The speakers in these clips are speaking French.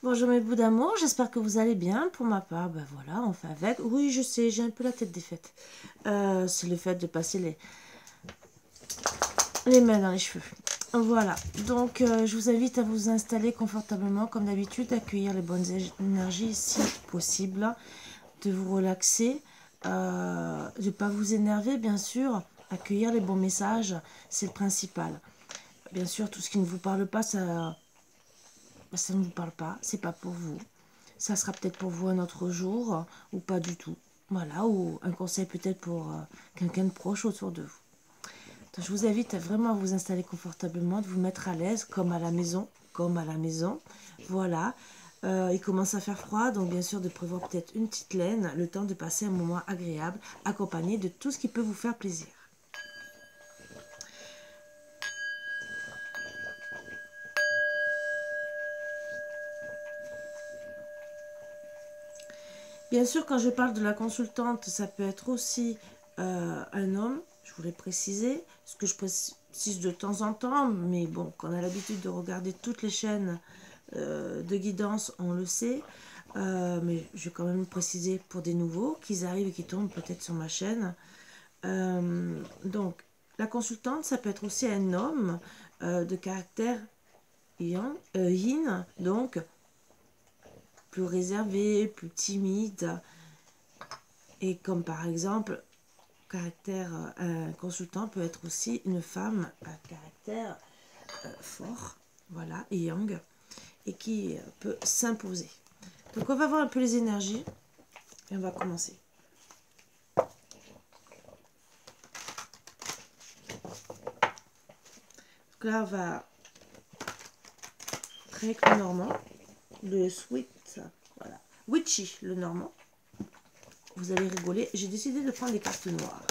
Bonjour mes bouts d'amour, j'espère que vous allez bien. Pour ma part, ben voilà, on fait avec. Oui, je sais, j'ai un peu la tête défaite. C'est le fait de passer les mains dans les cheveux. Voilà, donc je vous invite à vous installer confortablement comme d'habitude, d'accueillir les bonnes énergies si possible, de vous relaxer, de ne pas vous énerver bien sûr, accueillir les bons messages, c'est le principal. Bien sûr, tout ce qui ne vous parle pas, ça ne vous parle pas, c'est pas pour vous. Ça sera peut-être pour vous un autre jour ou pas du tout. Voilà, ou un conseil peut-être pour quelqu'un de proche autour de vous. Donc, je vous invite à vraiment vous installer confortablement, de vous mettre à l'aise, comme à la maison, comme à la maison. Voilà. Il commence à faire froid, donc bien sûr de prévoir peut-être une petite laine, le temps de passer un moment agréable, accompagné de tout ce qui peut vous faire plaisir. Bien sûr, quand je parle de la consultante, ça peut être aussi un homme, je voulais préciser, ce que je précise de temps en temps, mais bon, quand on a l'habitude de regarder toutes les chaînes de guidance, on le sait, mais je vais quand même préciser pour des nouveaux, qu'ils arrivent et qui tombent peut-être sur ma chaîne. Donc, la consultante, ça peut être aussi un homme de caractère yin, donc plus réservé, plus timide, et comme par exemple, caractère, un consultant peut être aussi une femme à caractère fort, voilà, et yang, et qui peut s'imposer. Donc on va voir un peu les énergies, et on va commencer. Donc là, on va avec le normand, le sweet, voilà, witchy, le normand. Vous allez rigoler, j'ai décidé de prendre des cartes noires.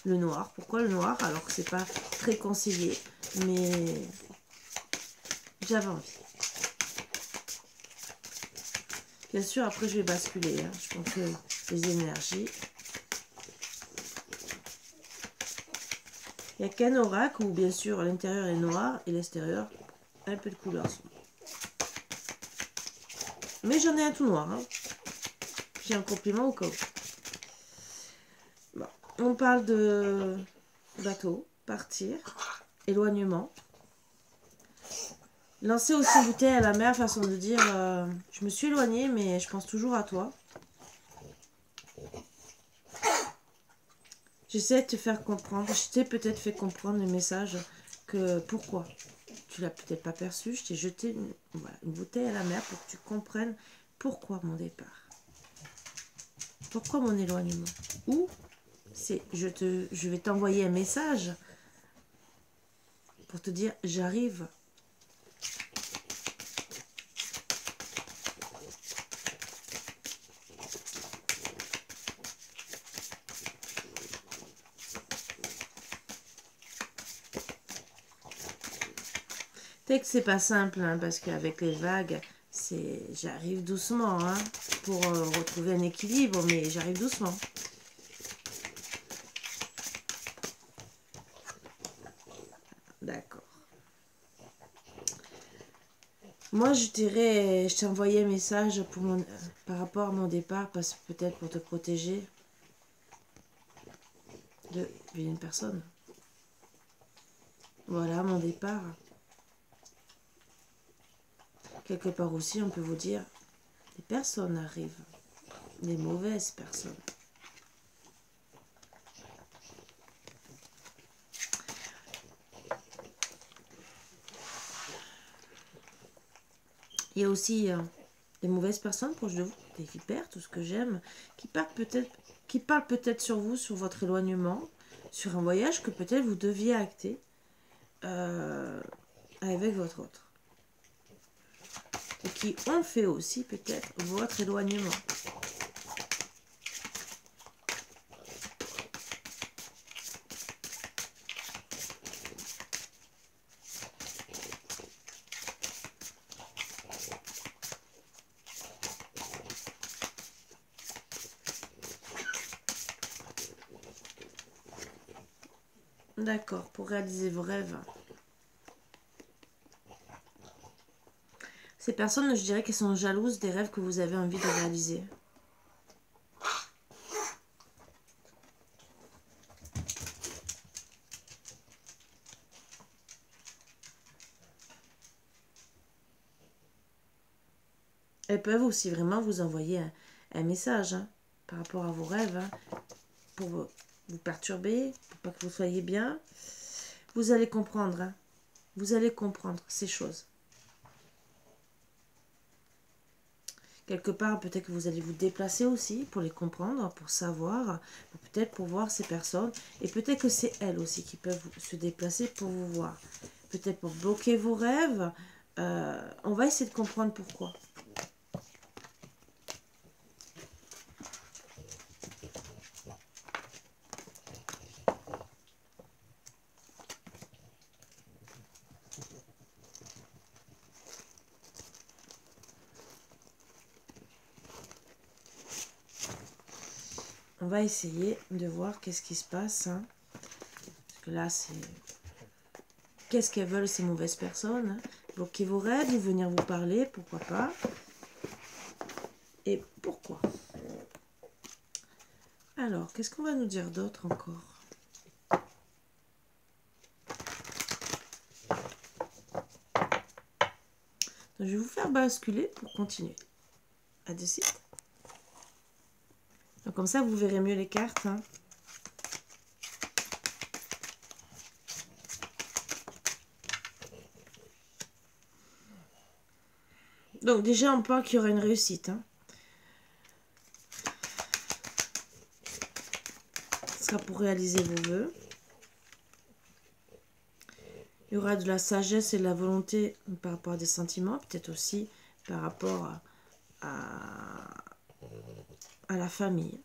Le noir, pourquoi le noir alors que c'est pas très conseillé, mais j'avais envie. Bien sûr, après je vais basculer, hein. Je pense que les énergies. Il n'y a qu'un oracle où bien sûr l'intérieur est noir et l'extérieur un peu de couleur. Mais j'en ai un tout noir. Hein. J'ai un compliment au cas où. Bon. On parle de bateau, partir, éloignement. Lancer aussi une bouteille à la mer, façon de dire je me suis éloignée mais je pense toujours à toi. J'essaie de te faire comprendre, je t'ai peut-être fait comprendre le message que pourquoi. Tu l'as peut-être pas perçu, je t'ai jeté une bouteille à la mer pour que tu comprennes pourquoi mon départ. Pourquoi mon éloignement. Ou c'est je vais t'envoyer un message pour te dire j'arrive. Peut-être que c'est pas simple hein, parce qu'avec les vagues, j'arrive doucement hein, pour retrouver un équilibre, mais j'arrive doucement. D'accord. Moi, je dirais, je t'ai envoyé un message pour par rapport à mon départ, parce que peut-être pour te protéger d'une personne. Voilà mon départ. Quelque part aussi, on peut vous dire, des personnes arrivent, des mauvaises personnes. Il y a aussi des mauvaises personnes proches de vous, des vipères, tout ce que j'aime, qui parlent peut-être sur vous, sur votre éloignement, sur un voyage que peut-être vous deviez acter avec votre autre. Et qui ont fait aussi peut-être votre éloignement. D'accord, pour réaliser vos rêves. Ces personnes, je dirais qu'elles sont jalouses des rêves que vous avez envie de réaliser. Elles peuvent aussi vraiment vous envoyer un message hein, par rapport à vos rêves, hein, pour vous perturber, pour pas que vous soyez bien. Vous allez comprendre, hein, vous allez comprendre ces choses. Quelque part, peut-être que vous allez vous déplacer aussi pour les comprendre, pour savoir, peut-être pour voir ces personnes. Et peut-être que c'est elles aussi qui peuvent se déplacer pour vous voir. Peut-être pour bloquer vos rêves. On va essayer de comprendre pourquoi. On va essayer de voir qu'est-ce qui se passe. Hein. Parce que là, c'est... Qu'est-ce qu'elles veulent ces mauvaises personnes hein. Bloquer vos rêves ou venir vous parler, pourquoi pas. Et pourquoi? Alors, qu'est-ce qu'on va nous dire d'autre encore? Donc, je vais vous faire basculer pour continuer. À de suite. Donc, comme ça, vous verrez mieux les cartes. Hein. Donc, déjà, on parle qu'il y aura une réussite. Hein. Ce sera pour réaliser vos vœux. Il y aura de la sagesse et de la volonté par rapport à des sentiments, peut-être aussi par rapport à la famille,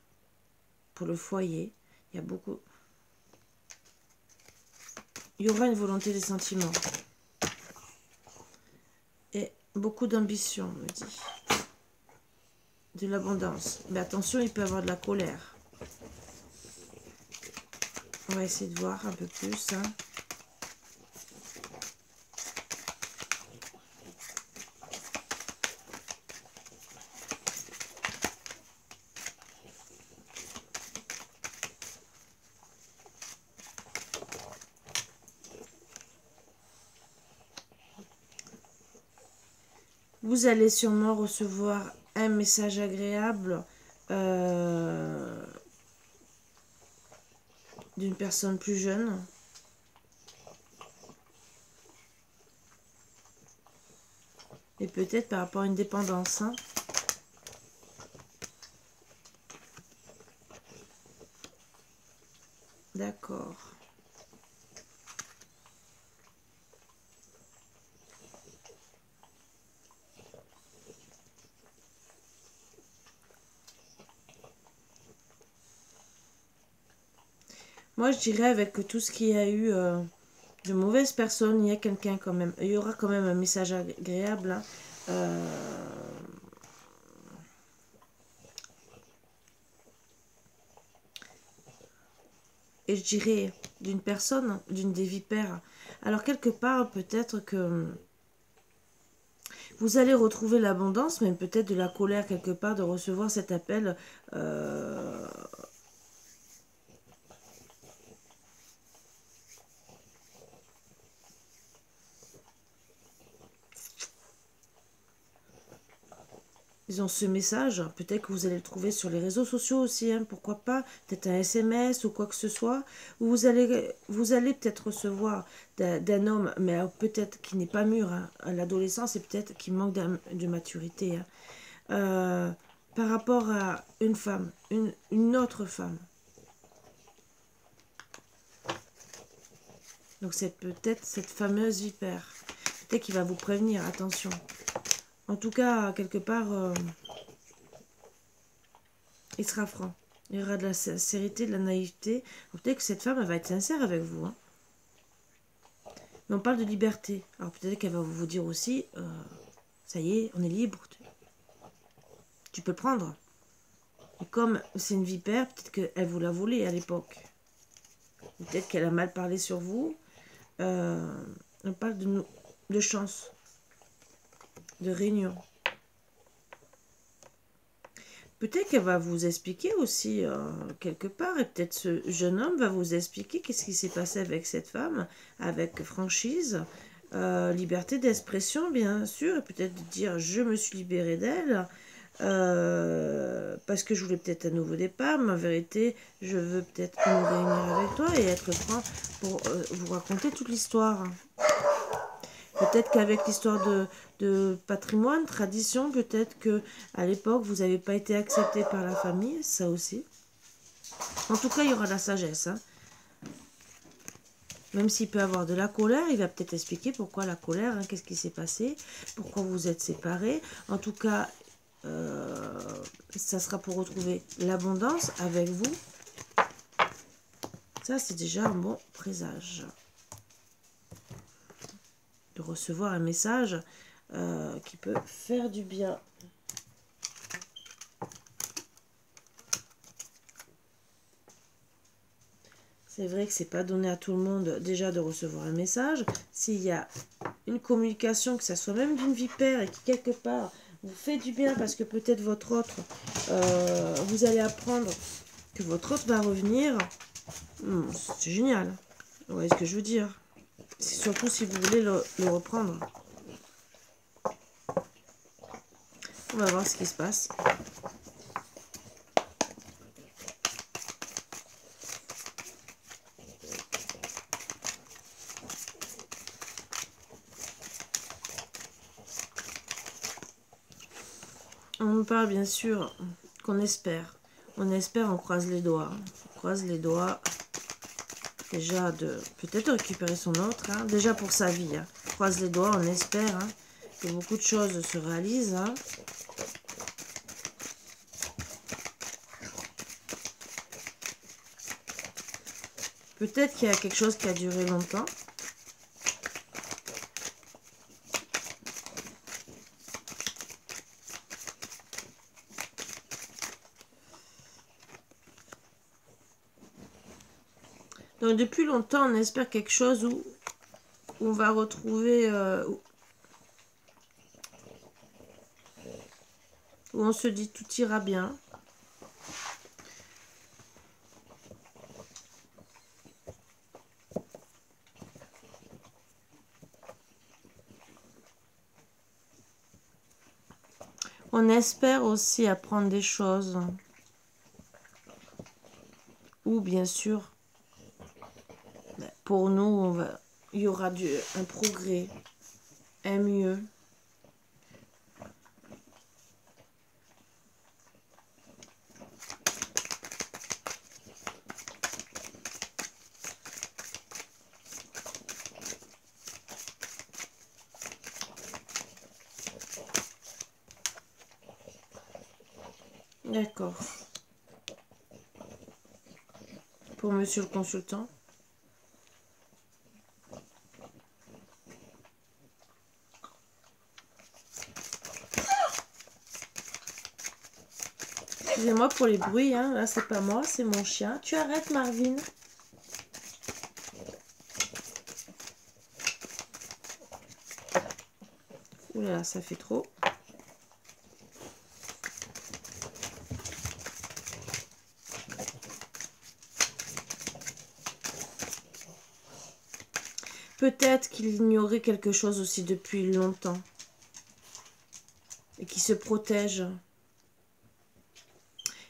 pour le foyer. Il y a beaucoup... Il y aura une volonté des sentiments. Et beaucoup d'ambition, on me dit. De l'abondance. Mais attention, il peut y avoir de la colère. On va essayer de voir un peu plus. Hein. Vous allez sûrement recevoir un message agréable d'une personne plus jeune. Et peut-être par rapport à une dépendance. Hein. D'accord. Moi, je dirais avec tout ce qu'il y a eu de mauvaises personnes, il y a quelqu'un quand même. Il y aura quand même un message agréable. Hein. Et je dirais d'une personne, d'une des vipères. Alors, quelque part, peut-être que vous allez retrouver l'abondance, mais peut-être de la colère quelque part de recevoir cet appel. Ils ont ce message, peut-être que vous allez le trouver sur les réseaux sociaux aussi, hein, pourquoi pas, peut-être un SMS ou quoi que ce soit, où vous allez peut-être recevoir d'un homme, mais peut-être qui n'est pas mûr hein, à l'adolescence et peut-être qui manque de maturité, hein, par rapport à une femme, une autre femme. Donc c'est peut-être cette fameuse vipère, peut-être qu'il va vous prévenir, attention. En tout cas, quelque part, il sera franc. Il y aura de la sincérité, de la naïveté. Peut-être que cette femme, elle va être sincère avec vous. Hein. Mais on parle de liberté. Alors peut-être qu'elle va vous dire aussi, ça y est, on est libre. Tu peux le prendre. Et comme c'est une vipère, peut-être qu'elle vous l'a volé à l'époque. Peut-être qu'elle a mal parlé sur vous. On parle de chance. de réunion. Peut-être qu'elle va vous expliquer aussi quelque part, et peut-être ce jeune homme va vous expliquer qu'est-ce qui s'est passé avec cette femme, avec franchise, liberté d'expression bien sûr, et peut-être dire je me suis libérée d'elle, parce que je voulais peut-être un nouveau départ, mais en vérité je veux peut-être me réunir avec toi et être franc pour vous raconter toute l'histoire. Peut-être qu'avec l'histoire de patrimoine, tradition, peut-être que à l'époque, vous n'avez pas été accepté par la famille, ça aussi. En tout cas, il y aura de la sagesse. Hein. Même s'il peut avoir de la colère, il va peut-être expliquer pourquoi la colère, hein, qu'est-ce qui s'est passé, pourquoi vous êtes séparés. En tout cas, ça sera pour retrouver l'abondance avec vous. Ça, c'est déjà un bon présage. De recevoir un message qui peut faire du bien. C'est vrai que c'est pas donné à tout le monde déjà de recevoir un message. S'il y a une communication, que ça soit même d'une vipère et qui quelque part vous fait du bien parce que peut-être votre autre, vous allez apprendre que votre autre va revenir, c'est génial. Vous voyez ce que je veux dire? C'est surtout si vous voulez le reprendre. On va voir ce qui se passe. On nous parle bien sûr qu'on espère. On espère, on croise les doigts. On croise les doigts déjà de peut-être récupérer son autre. Hein, déjà pour sa vie. Hein. On croise les doigts, on espère hein, que beaucoup de choses se réalisent. Hein. Peut-être qu'il y a quelque chose qui a duré longtemps. Donc depuis longtemps, on espère quelque chose où on va retrouver... où on se dit tout ira bien. On espère aussi apprendre des choses. Ou bien sûr, pour nous, il y aura un progrès, un mieux. D'accord. Pour monsieur le consultant. Excusez-moi pour les bruits, hein. Là c'est pas moi, c'est mon chien. Tu arrêtes Marvin. Oula, ça fait trop. Peut-être qu'il ignorait quelque chose aussi depuis longtemps. Et qui se protège.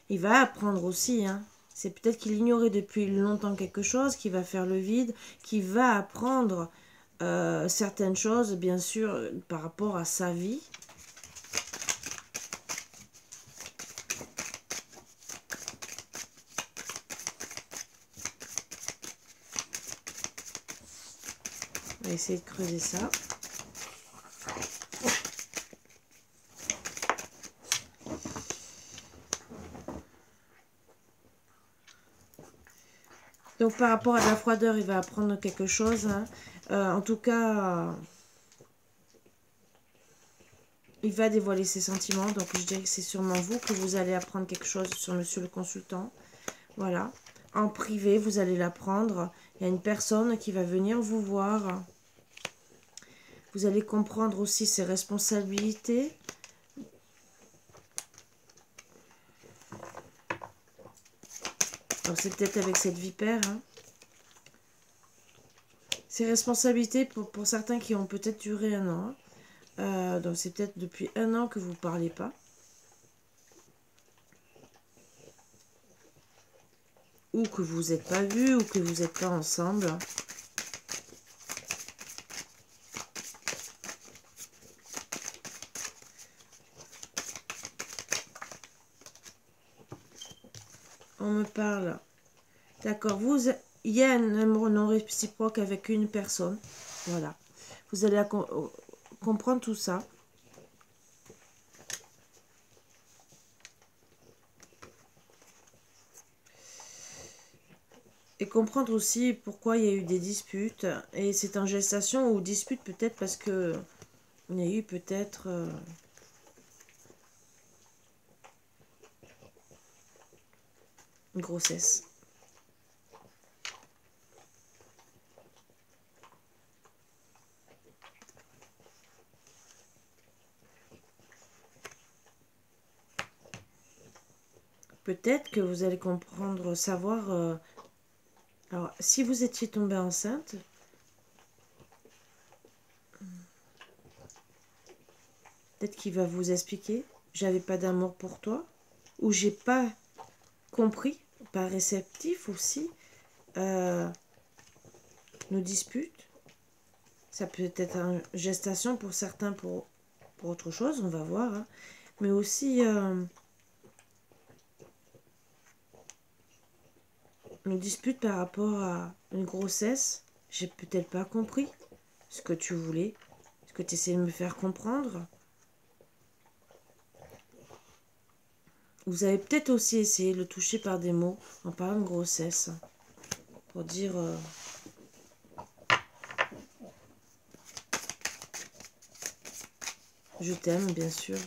Il va apprendre aussi, hein. C'est peut-être qu'il ignorait depuis longtemps quelque chose, qui va faire le vide, qui va apprendre certaines choses, bien sûr, par rapport à sa vie. On va essayer de creuser ça. Donc par rapport à la froideur, il va apprendre quelque chose. Hein. En tout cas, il va dévoiler ses sentiments. Donc je dirais que c'est sûrement vous que vous allez apprendre quelque chose sur monsieur le consultant. Voilà. En privé, vous allez l'apprendre. Il y a une personne qui va venir vous voir Vous allez comprendre aussi ses responsabilités. C'est peut-être avec cette vipère. Hein. Ses responsabilités pour certains qui ont peut-être duré 1 an. Hein. Donc c'est peut-être depuis 1 an que vous ne parlez pas. Ou que vous n'êtes pas vus, ou que vous n'êtes pas ensemble. On me parle. D'accord, il y a un amour non réciproque avec une personne. Voilà. Vous allez comprendre tout ça. Et comprendre aussi pourquoi il y a eu des disputes. Et c'est en gestation ou dispute peut-être parce que il y a eu peut-être une grossesse. Peut-être que vous allez comprendre, savoir... alors, si vous étiez tombée enceinte, peut-être qu'il va vous expliquer, j'avais pas d'amour pour toi, ou j'ai pas compris, pas réceptif aussi, nos disputes. Ça peut être une gestation pour certains, pour autre chose, on va voir. Hein. Mais aussi, nos disputes par rapport à une grossesse. J'ai peut-être pas compris ce que tu voulais, ce que tu essayais de me faire comprendre. Vous avez peut-être aussi essayé de le toucher par des mots en parlant de grossesse. Pour dire... je t'aime, bien sûr.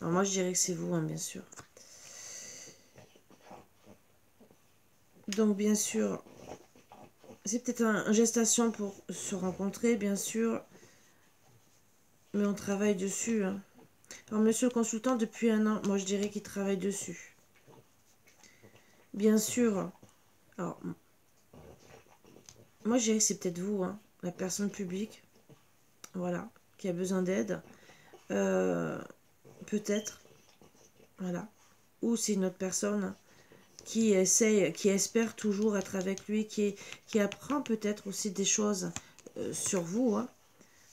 Alors moi, je dirais que c'est vous, hein, bien sûr. Donc, bien sûr, c'est peut-être une gestation pour se rencontrer, bien sûr. Mais on travaille dessus. Hein. Alors, monsieur le consultant, depuis 1 an, moi, je dirais qu'il travaille dessus. Bien sûr. Alors, moi, je dirais que c'est peut-être vous, hein, la personne publique. Voilà, qui a besoin d'aide. Peut-être. Voilà. Ou c'est une autre personne qui essaye, qui espère toujours être avec lui, qui apprend peut-être aussi des choses sur vous, hein,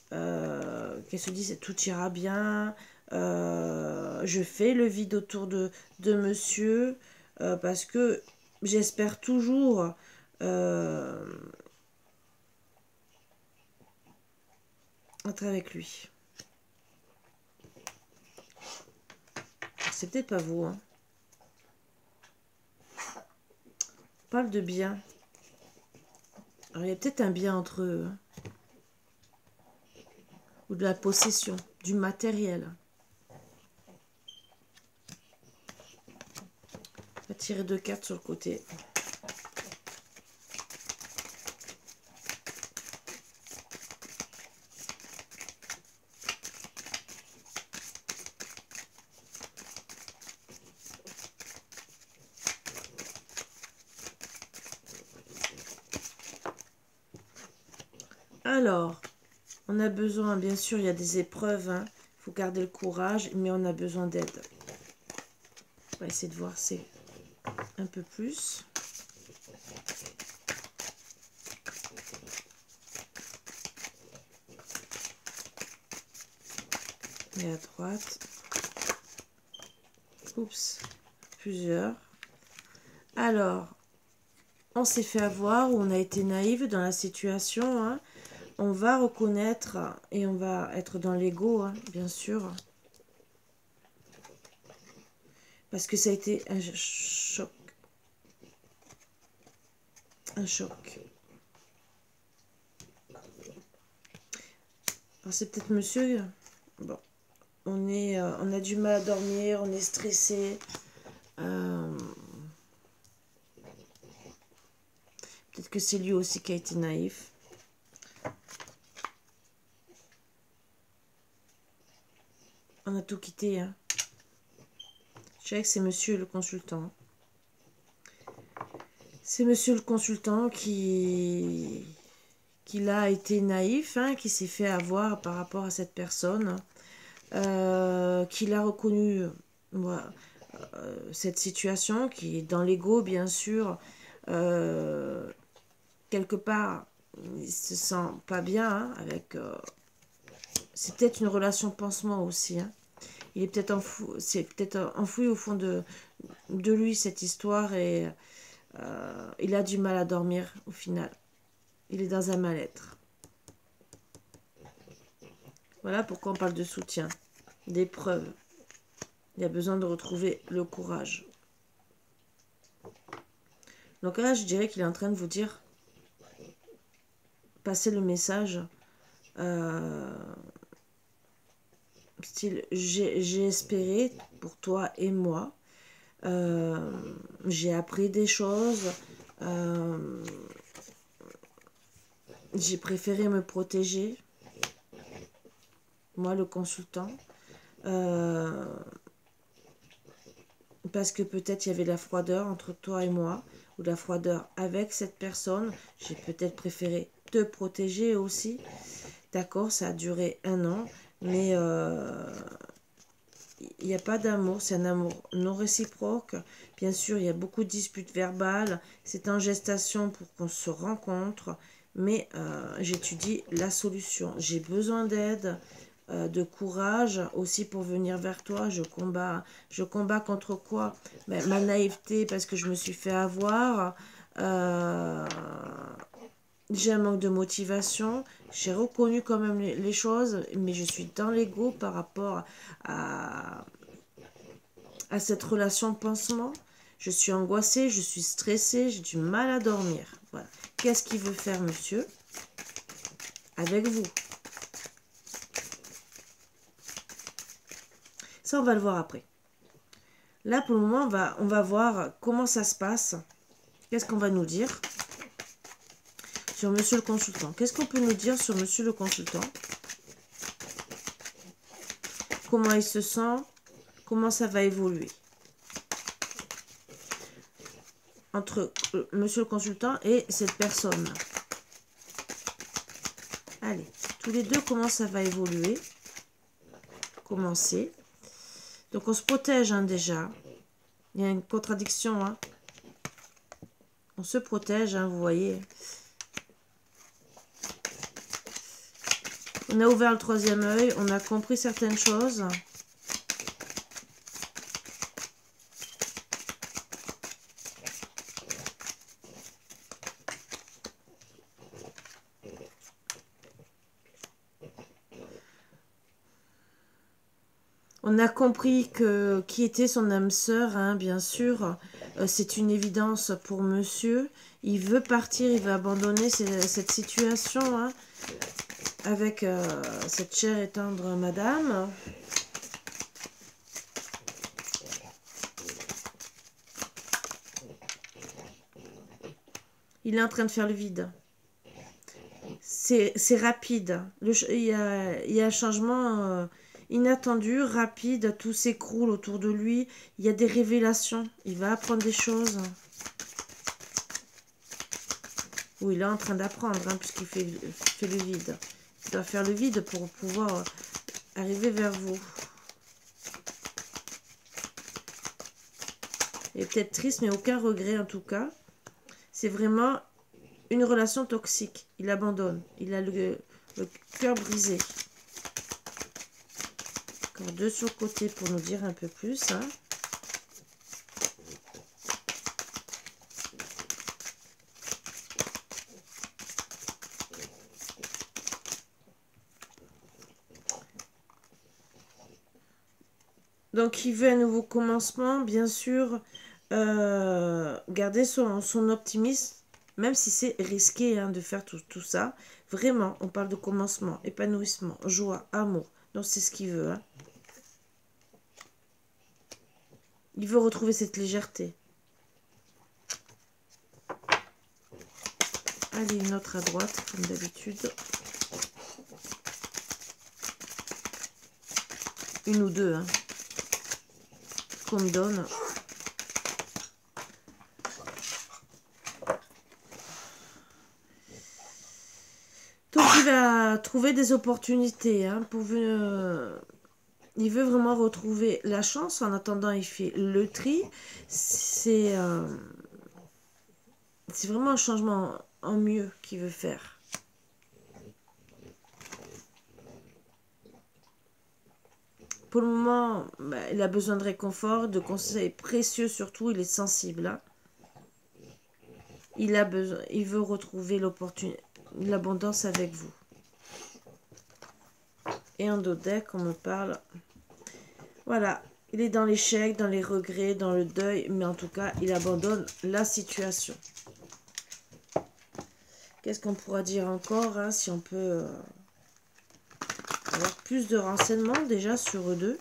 qu'elle se dit tout ira bien, je fais le vide autour de monsieur, parce que j'espère toujours être avec lui. C'est peut-être pas vous, hein. On parle de bien. Alors il y a peut-être un bien entre eux, hein. Ou de la possession, du matériel. On va tirer 2 cartes sur le côté. Alors, on a besoin, bien sûr, il y a des épreuves, hein. Il faut garder le courage, mais on a besoin d'aide. On va essayer de voir c'est un peu plus. Et à droite. Oups, plusieurs. Alors, on s'est fait avoir ou on a été naïve dans la situation, hein. On va reconnaître et on va être dans l'ego, hein, bien sûr. Parce que ça a été un choc. Un choc. Alors c'est peut-être monsieur. Bon. On a du mal à dormir, on est stressé. Peut-être que c'est lui aussi qui a été naïf. On a tout quitté. Hein. Je dirais que c'est monsieur le consultant. C'est monsieur le consultant qui a été naïf, hein, qui s'est fait avoir par rapport à cette personne, qu'il a reconnu cette situation, qui est dans l'ego, bien sûr. Quelque part, il se sent pas bien hein, avec... c'est peut-être une relation pansement aussi. Hein. Il est peut-être c'est peut-être enfoui au fond de lui cette histoire et il a du mal à dormir au final. Il est dans un mal-être. Voilà pourquoi on parle de soutien, d'épreuve. Il y a besoin de retrouver le courage. Donc là, je dirais qu'il est en train de vous dire, passer le message, style, j'ai espéré pour toi et moi, j'ai appris des choses, j'ai préféré me protéger, moi le consultant, parce que peut-être il y avait la froideur entre toi et moi, ou la froideur avec cette personne, j'ai peut-être préféré te protéger aussi, d'accord, ça a duré 1 an, mais il n'y a pas d'amour, c'est un amour non réciproque. Bien sûr, il y a beaucoup de disputes verbales. C'est en gestation pour qu'on se rencontre. Mais j'étudie la solution. J'ai besoin d'aide, de courage aussi pour venir vers toi. Je combats contre quoi? Ben, ma naïveté parce que je me suis fait avoir. J'ai un manque de motivation. J'ai reconnu quand même les choses, mais je suis dans l'ego par rapport à cette relation pansement. Je suis angoissée, je suis stressée, j'ai du mal à dormir. Voilà. Qu'est-ce qu'il veut faire, monsieur, avec vous? Ça, on va le voir après. Là, pour le moment, on va voir comment ça se passe. Qu'est-ce qu'on va nous dire sur monsieur le consultant? Qu'est-ce qu'on peut nous dire sur monsieur le consultant? Comment il se sent? Comment ça va évoluer entre monsieur le consultant et cette personne? Allez, tous les deux, comment ça va évoluer? Commencer. Donc, on se protège hein, déjà. Il y a une contradiction. Hein. On se protège, hein, vous voyez. On a ouvert le 3e œil. On a compris certaines choses. On a compris qui était son âme sœur, hein, bien sûr. C'est une évidence pour monsieur. Il veut partir, il veut abandonner cette situation hein, avec cette chère et tendre madame. Il est en train de faire le vide. C'est rapide. Il y a un changement... inattendu, rapide, tout s'écroule autour de lui. Il y a des révélations. Il va apprendre des choses. Oui, il est en train d'apprendre, hein, puisqu'il fait le vide. Il doit faire le vide pour pouvoir arriver vers vous. Il est peut-être triste, mais aucun regret en tout cas. C'est vraiment une relation toxique. Il abandonne. Il a le cœur brisé. Encore 2 sur le côté pour nous dire un peu plus. Hein. Donc, il veut un nouveau commencement, bien sûr. Garder son optimisme, même si c'est risqué hein, de faire tout ça. Vraiment, on parle de commencement, épanouissement, joie, amour. Donc, c'est ce qu'il veut. Hein. Il veut retrouver cette légèreté. Allez, une autre à droite, comme d'habitude. Une ou deux, hein, qu'on me donne. Donc, il va trouver des opportunités, hein, il veut vraiment retrouver la chance. En attendant, il fait le tri. C'est vraiment un changement en mieux qu'il veut faire. Pour le moment, bah, il a besoin de réconfort, de conseils précieux surtout. Il est sensible. Hein. Il veut retrouver l'abondance avec vous. Et en dos deck, on me parle. Voilà, il est dans l'échec, dans les regrets, dans le deuil, mais en tout cas, il abandonne la situation. Qu'est-ce qu'on pourra dire encore, hein, si on peut avoir plus de renseignements déjà sur eux deux.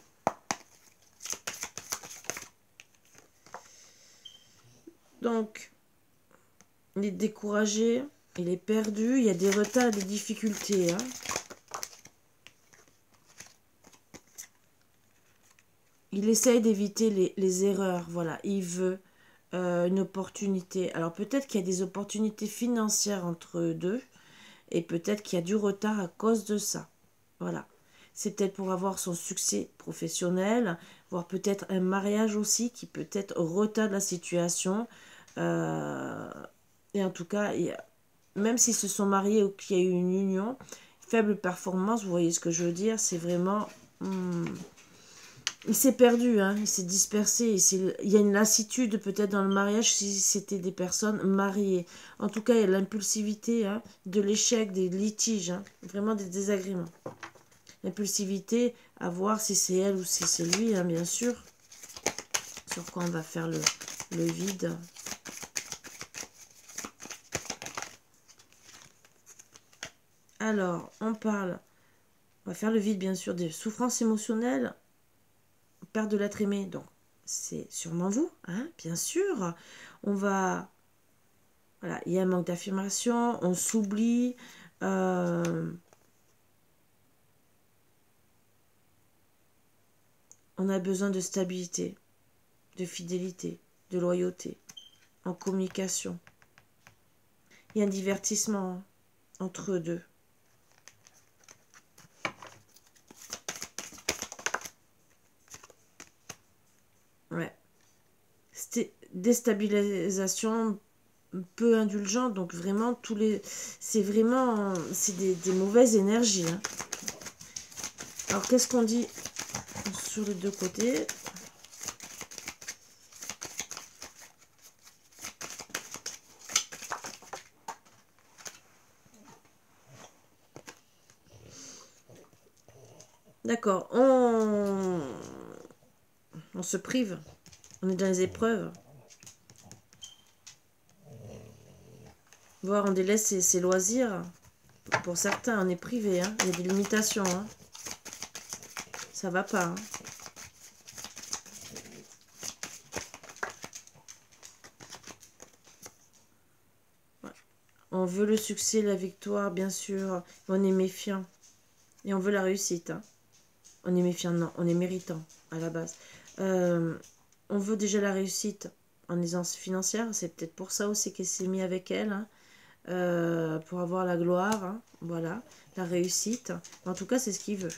Donc, il est découragé, il est perdu, il y a des retards, des difficultés. Hein. Il essaye d'éviter les erreurs, voilà, il veut une opportunité. Alors peut-être qu'il y a des opportunités financières entre eux deux, et peut-être qu'il y a du retard à cause de ça. Voilà. C'est peut-être pour avoir son succès professionnel, voire peut-être un mariage aussi qui peut-être retarde la situation. Et en tout cas, même s'ils se sont mariés ou qu'il y a eu une union, faible performance, vous voyez ce que je veux dire, c'est vraiment... il s'est perdu, hein, il s'est dispersé. Il y a une lassitude peut-être dans le mariage si c'était des personnes mariées. En tout cas, il y a l'impulsivité, hein, de l'échec, des litiges, hein, vraiment des désagréments. L'impulsivité, à voir si c'est elle ou si c'est lui, hein, bien sûr. Sur quoi on va faire le vide. Alors, on va faire le vide, bien sûr, des souffrances émotionnelles. Perte de l'être aimé, donc c'est sûrement vous, hein, bien sûr. On va... Voilà, il y a un manque d'affirmation, on s'oublie. On a besoin de stabilité, de fidélité, de loyauté, en communication. Il y a un divertissement entre eux deux. Ouais. Déstabilisation peu indulgente, donc vraiment c'est des mauvaises énergies. Hein. Alors qu'est-ce qu'on dit sur les deux côtés? D'accord, on se prive, on est dans les épreuves. Voire on délaisse ses loisirs. Pour certains, on est privé, hein. Il y a des limitations. Hein. Ça va pas. Hein. Ouais. On veut le succès, la victoire, bien sûr. On est méfiant. Et on veut la réussite. Hein. On est méfiant, non. On est méritant, à la base. On veut déjà la réussite en aisance financière. C'est peut-être pour ça aussi qu'elle s'est mise avec elle. Hein. Pour avoir la gloire, hein, voilà, la réussite. En tout cas, c'est ce qu'il veut.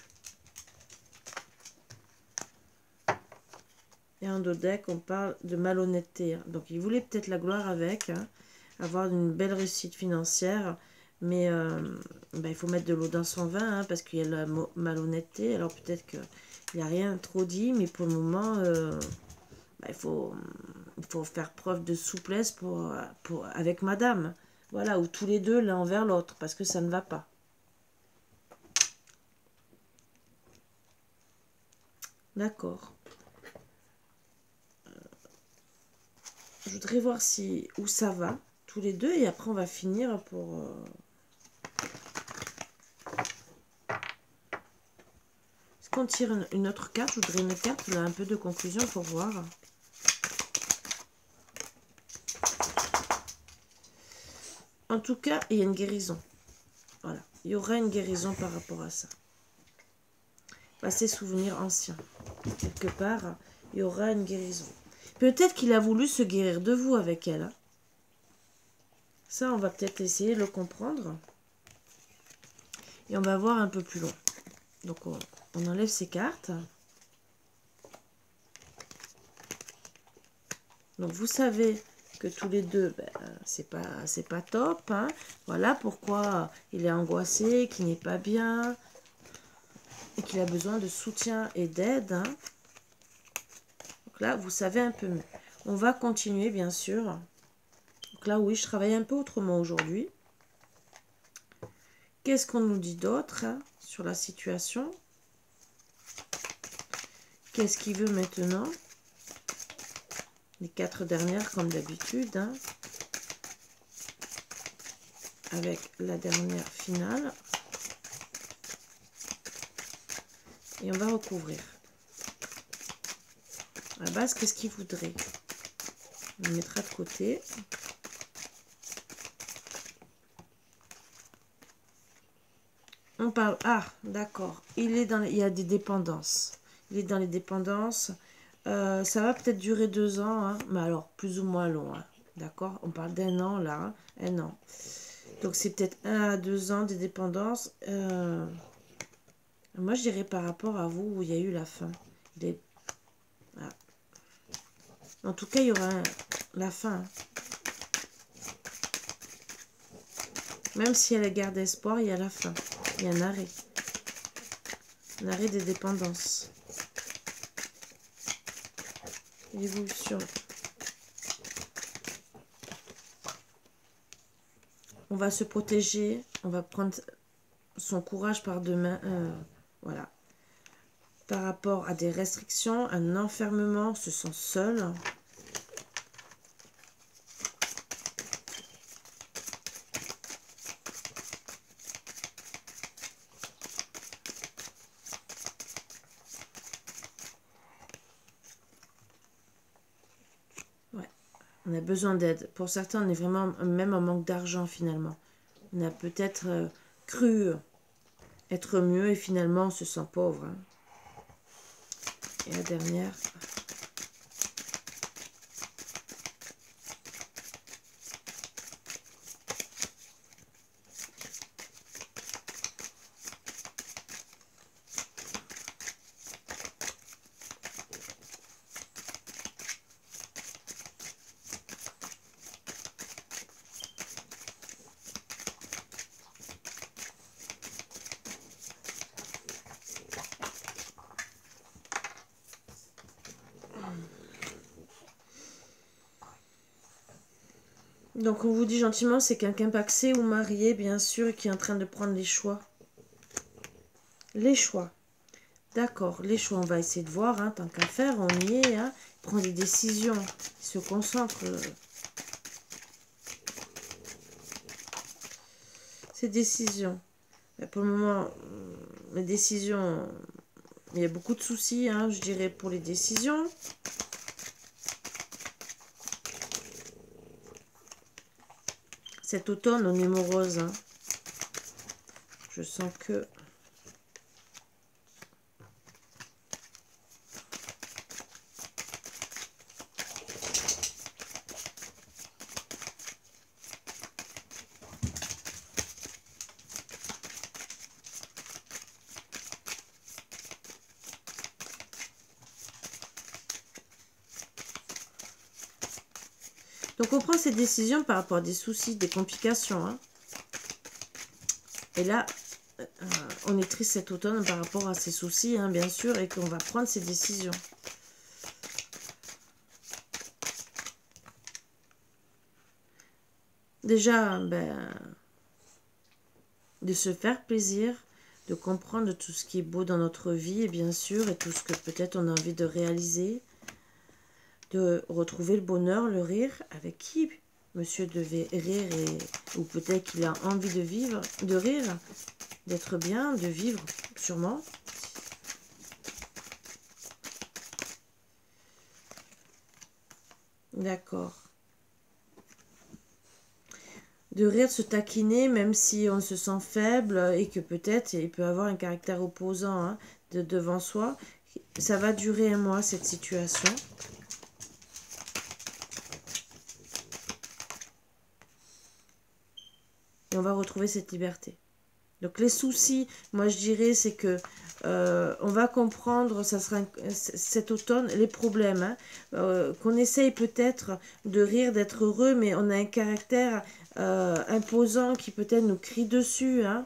Et en dos deck, on parle de malhonnêteté. Hein. Donc, il voulait peut-être la gloire avec, hein, avoir une belle réussite financière, mais il faut mettre de l'eau dans son vin, hein, parce qu'il y a la malhonnêteté. Alors, peut-être qu'il n'y a rien trop dit, mais pour le moment, il faut faire preuve de souplesse avec madame. Voilà, ou tous les deux l'un envers l'autre, parce que ça ne va pas. D'accord. Je voudrais voir où ça va, tous les deux, et après on va finir pour... Est-ce qu'on tire une autre carte? Je voudrais une carte, là, un peu de conclusion pour voir. En tout cas, il y a une guérison. Voilà, il y aura une guérison par rapport à ça. Ces souvenirs anciens. Quelque part, il y aura une guérison. Peut-être qu'il a voulu se guérir de vous avec elle. Hein. Ça, on va peut-être essayer de le comprendre. Et on va voir un peu plus loin. Donc, on enlève ces cartes. Donc, vous savez que tous les deux, ben, c'est pas top. Hein. Voilà pourquoi il est angoissé, qu'il n'est pas bien. Et qu'il a besoin de soutien et d'aide. Hein. Donc là, vous savez un peu mieux. On va continuer, bien sûr. Donc là, oui, je travaille un peu autrement aujourd'hui. Qu'est-ce qu'on nous dit d'autre hein, sur la situation? Qu'est-ce qu'il veut maintenant? Les 4 dernières, comme d'habitude. Hein, avec la dernière finale. Et on va recouvrir. À la base, qu'est-ce qu'il voudrait? On le mettra de côté. On parle... Ah, d'accord. Il y a des dépendances. Il est dans les dépendances. Ça va peut-être durer 2 ans. Hein, mais alors, plus ou moins long. Hein, d'accord? On parle d'1 an, là. Hein, 1 an. Donc, c'est peut-être 1 à 2 ans des dépendances. Moi, je dirais par rapport à vous, où il y a eu la fin. Voilà. En tout cas, il y aura la fin. Même si elle garde espoir, il y a la fin. Il y a un arrêt. Un arrêt des dépendances. L'évolution. On va se protéger. On va prendre son courage par deux mains. Voilà. Par rapport à des restrictions, un enfermement, se sent seul. Ouais. On a besoin d'aide. Pour certains, on est vraiment même en manque d'argent finalement. On a peut-être cru être mieux et finalement on se sent pauvre. Hein. Et la dernière. Donc on vous dit gentiment, c'est quelqu'un paxé ou marié, bien sûr, et qui est en train de prendre les choix. Les choix. D'accord, les choix, on va essayer de voir, hein, tant qu'à faire, on y est, hein, il prend des décisions, il se concentre. Ces décisions. Mais pour le moment, les décisions, il y a beaucoup de soucis, hein, je dirais, pour les décisions. Cet automne, on est morose. Hein. Je sens que... Donc on prend ces décisions par rapport à des soucis, des complications. Hein. Et là, on est triste cet automne par rapport à ces soucis, hein, bien sûr, et qu'on va prendre ces décisions. Déjà, de se faire plaisir, de comprendre tout ce qui est beau dans notre vie, et bien sûr, et tout ce que peut-être on a envie de réaliser, de retrouver le bonheur, le rire, avec qui monsieur devait rire, ou peut-être qu'il a envie de vivre, de rire, d'être bien, de vivre, sûrement. D'accord. de rire, de se taquiner, même si on se sent faible et que peut-être il peut avoir un caractère opposant hein, devant soi. Ça va durer un mois, cette situation. Et on va retrouver cette liberté. Donc les soucis, moi je dirais, c'est que on va comprendre, ça sera cet automne, les problèmes. Hein, qu'on essaye peut-être de rire, d'être heureux, mais on a un caractère imposant qui peut-être nous crie dessus. Hein,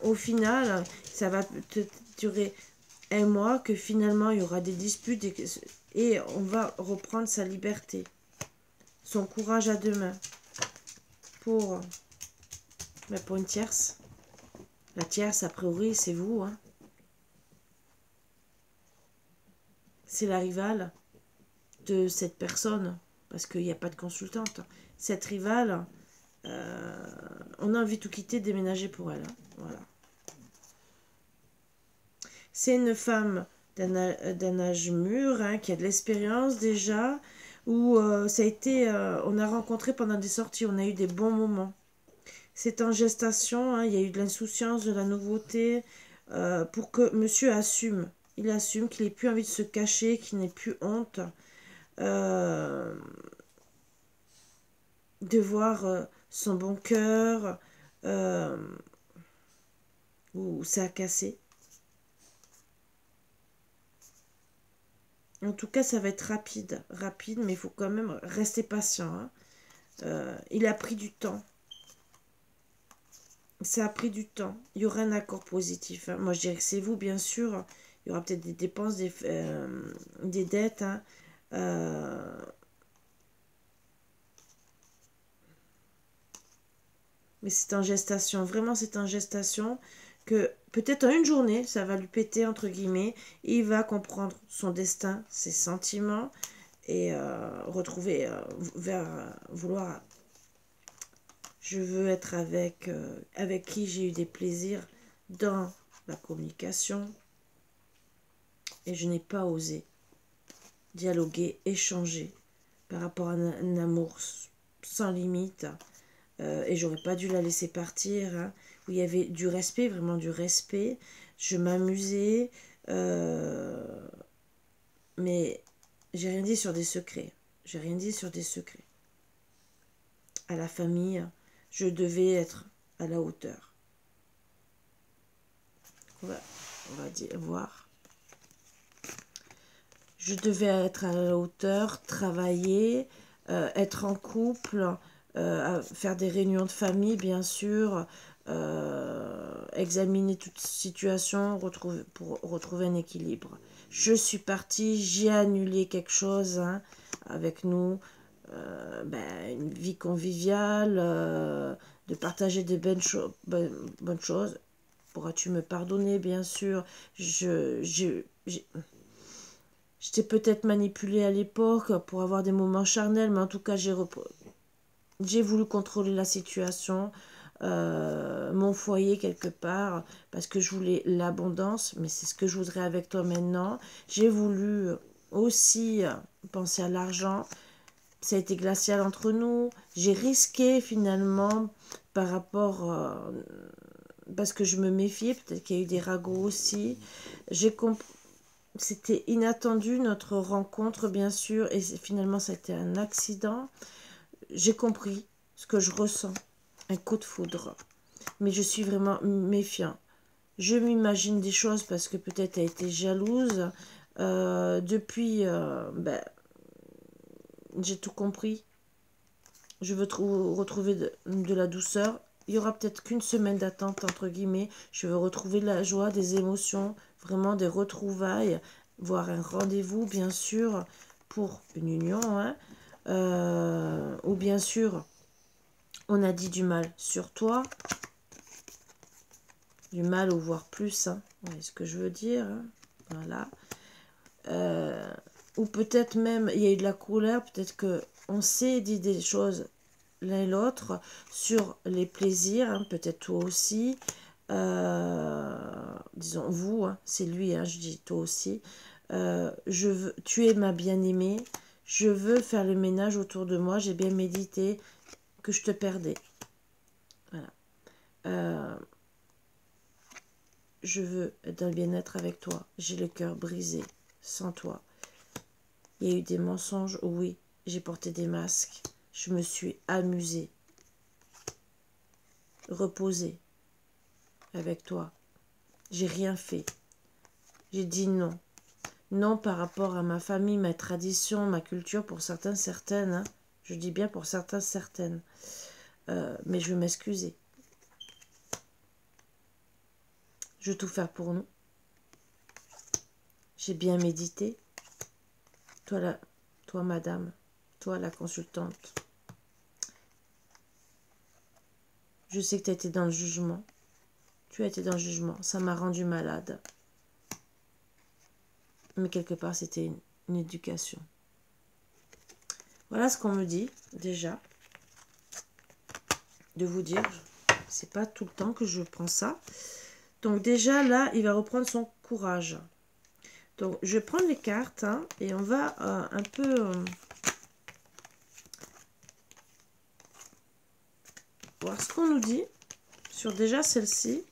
au final, ça va durer un mois, que finalement il y aura des disputes et on va reprendre sa liberté. Son courage à deux mains. Pour une tierce. La tierce, a priori, c'est vous. Hein. C'est la rivale de cette personne. Parce qu'il n'y a pas de consultante. Cette rivale, on a envie de tout quitter, déménager pour elle. Hein. Voilà. C'est une femme d'un âge mûr, hein, qui a de l'expérience déjà, où ça a été, on a rencontré pendant des sorties, on a eu des bons moments. C'est en gestation, hein, il y a eu de l'insouciance, de la nouveauté, pour que monsieur assume. Il assume qu'il n'ait plus envie de se cacher, qu'il n'ait plus honte de voir son bon cœur où ça a cassé. En tout cas, ça va être rapide, mais il faut quand même rester patient. Hein. Il a pris du temps. Ça a pris du temps. Il y aura un accord positif. Hein. Moi, je dirais que c'est vous, bien sûr. Il y aura peut-être des dépenses, des dettes. Hein. Mais c'est en gestation. Vraiment, c'est en gestation que peut-être en une journée, ça va lui péter, entre guillemets. Il va comprendre son destin, ses sentiments et retrouver vouloir... Je veux être avec qui j'ai eu des plaisirs dans la communication. Et je n'ai pas osé dialoguer, échanger par rapport à un amour sans limite. Et j'aurais pas dû la laisser partir. Hein, où il y avait du respect, vraiment du respect. Je m'amusais. Mais j'ai rien dit sur des secrets. J'ai rien dit sur des secrets. À la famille, je devais être à la hauteur. On va voir. Je devais être à la hauteur, travailler, être en couple, faire des réunions de famille, bien sûr, examiner toute situation pour retrouver un équilibre. Je suis partie, j'ai annulé quelque chose hein, avec nous, une vie conviviale, de partager des bonnes choses. Pourras-tu me pardonner, bien sûr. J'étais peut-être manipulée à l'époque pour avoir des moments charnels, mais en tout cas, j'ai voulu contrôler la situation, mon foyer quelque part, parce que je voulais l'abondance, mais c'est ce que je voudrais avec toi maintenant. J'ai voulu aussi penser à l'argent. Ça a été glacial entre nous. J'ai risqué finalement par rapport... parce que je me méfiais, peut-être qu'il y a eu des ragots aussi. J'ai compris. C'était inattendu notre rencontre, bien sûr, et finalement, ça a été un accident. J'ai compris ce que je ressens, un coup de foudre. Mais je suis vraiment méfiant. Je m'imagine des choses parce que peut-être elle a été jalouse. Depuis, j'ai tout compris. Je veux retrouver de la douceur. Il y aura peut-être qu'une semaine d'attente, entre guillemets. Je veux retrouver de la joie, des émotions, vraiment des retrouvailles, voire un rendez-vous, bien sûr, pour une union. Hein. Ou bien sûr, on a dit du mal sur toi. Du mal ou voire plus. Hein. Vous voyez ce que je veux dire. Hein. Voilà. Ou peut-être même, il y a eu de la colère, peut-être qu'on s'est dit des choses l'un et l'autre sur les plaisirs, hein, peut-être toi aussi, disons vous, hein, c'est lui, hein, je dis toi aussi, tu es ma bien-aimée, je veux faire le ménage autour de moi, j'ai bien médité, que je te perdais. Voilà. Je veux être dans le bien-être avec toi. J'ai le cœur brisé sans toi. Il y a eu des mensonges, oui. J'ai porté des masques. Je me suis amusée. Reposée avec toi. J'ai rien fait. J'ai dit non. Non par rapport à ma famille, ma tradition, ma culture, pour certains, certaines. Hein. Je dis bien pour certains, certaines. Mais je veux m'excuser. Je veux tout faire pour nous. J'ai bien médité. Toi, madame. Toi, la consultante. Je sais que tu as été dans le jugement. Tu as été dans le jugement. Ça m'a rendu malade. Mais quelque part, c'était une éducation. Voilà ce qu'on me dit, déjà. De vous dire, c'est pas tout le temps que je prends ça. Donc déjà, là, il va reprendre son courage. Donc, je vais prendre les cartes hein, et on va un peu voir ce qu'on nous dit sur déjà celle-ci.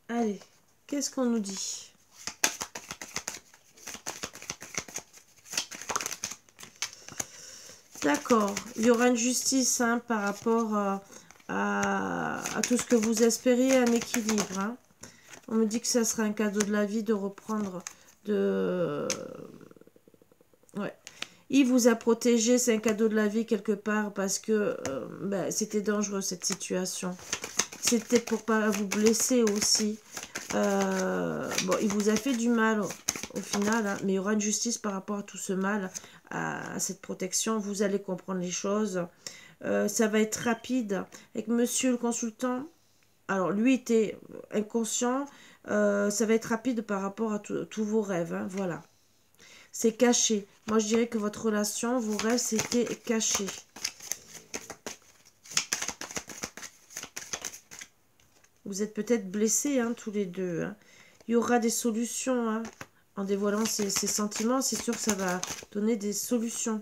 Allez, qu'est-ce qu'on nous dit? D'accord, il y aura une justice hein, par rapport à tout ce que vous espériez, un équilibre. Hein. On me dit que ça sera un cadeau de la vie de reprendre de... Ouais. Il vous a protégé, c'est un cadeau de la vie quelque part parce que c'était dangereux cette situation. C'était pour pas vous blesser aussi. Bon, il vous a fait du mal au final, hein, mais il y aura une justice par rapport à tout ce mal, à cette protection. Vous allez comprendre les choses. Ça va être rapide. Avec monsieur le consultant, alors lui était inconscient. Ça va être rapide par rapport à tous vos rêves. Hein, voilà. C'est caché. Moi, je dirais que votre relation, vos rêves, c'était caché. Vous êtes peut-être blessés, hein, tous les deux. Hein. Il y aura des solutions. Hein. En dévoilant ces sentiments, c'est sûr que ça va donner des solutions.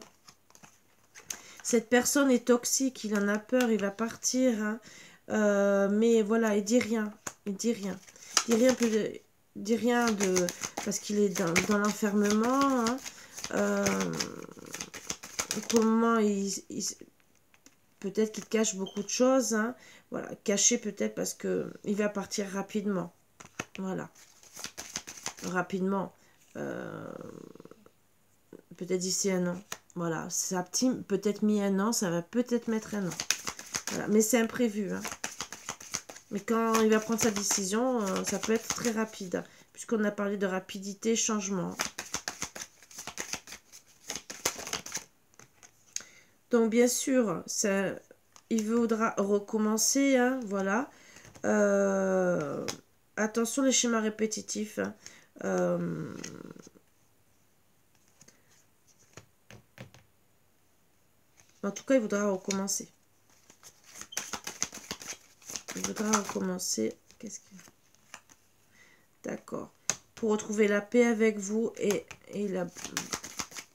Cette personne est toxique, il en a peur, il va partir. Hein. Mais voilà, il dit rien. Il dit rien. Il dit rien de... Parce qu'il est dans l'enfermement. Hein. Comment peut-être qu'il cache beaucoup de choses. Hein. Voilà, caché peut-être parce que il va partir rapidement. Voilà. Rapidement. Peut-être d'ici un an. Voilà. Ça a peut-être mis un an. Ça va peut-être mettre un an. Voilà. Mais c'est imprévu. Hein. Mais quand il va prendre sa décision, ça peut être très rapide. Puisqu'on a parlé de rapidité, changement. Donc, bien sûr, il voudra recommencer. Hein, voilà. Attention les schémas répétitifs. Hein. En tout cas, il voudra recommencer. Il voudra recommencer. Qu'est-ce qu'il... D'accord. Pour retrouver la paix avec vous et il a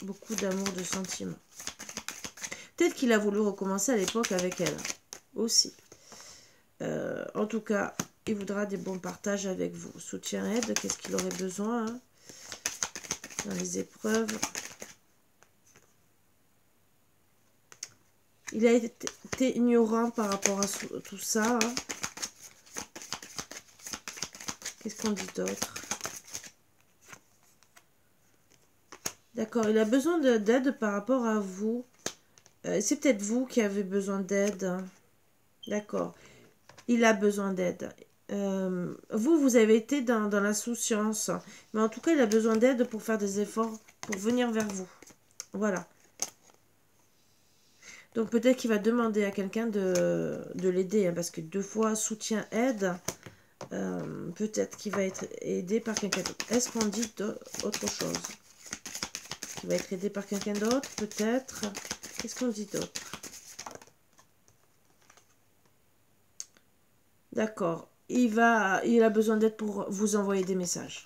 beaucoup d'amour, de sentiments. Peut-être qu'il a voulu recommencer à l'époque avec elle. Aussi. En tout cas, il voudra des bons partages avec vous. Soutien, aide, qu'est-ce qu'il aurait besoin hein, dans les épreuves. Il a été ignorant par rapport à tout ça. Hein. Qu'est-ce qu'on dit d'autre? D'accord, il a besoin d'aide par rapport à vous. C'est peut-être vous qui avez besoin d'aide. D'accord. Il a besoin d'aide. Vous avez été dans l'insouciance. Mais en tout cas, il a besoin d'aide pour faire des efforts, pour venir vers vous. Voilà. Donc peut-être qu'il va demander à quelqu'un de l'aider. Hein, parce que 2 fois soutien, aide. Peut-être qu'il va être aidé par quelqu'un d'autre. Est-ce qu'on dit autre chose? Il va être aidé par quelqu'un d'autre, peut-être. Qu'est-ce qu'on dit d'autre? D'accord. Il a besoin d'aide pour vous envoyer des messages.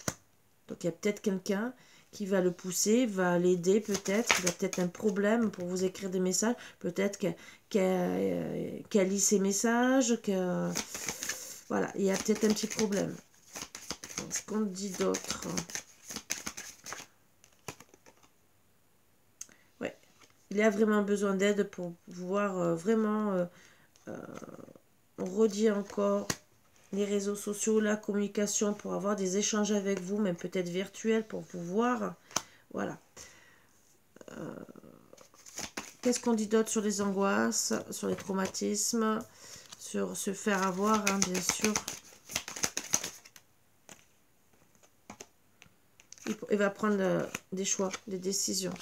Donc, il y a peut-être quelqu'un qui va le pousser, va l'aider peut-être. Il a peut-être un problème pour vous écrire des messages. Peut-être qu'elle lit ses messages. Voilà, il y a peut-être un petit problème. Ce qu'on dit d'autre. Ouais, il a vraiment besoin d'aide pour pouvoir vraiment... on redit encore les réseaux sociaux, la communication pour avoir des échanges avec vous, même peut-être virtuels pour vous voir. Voilà. Qu'est-ce qu'on dit d'autre sur les angoisses, sur les traumatismes, sur se faire avoir, hein, bien sûr. Il va prendre des choix, des décisions.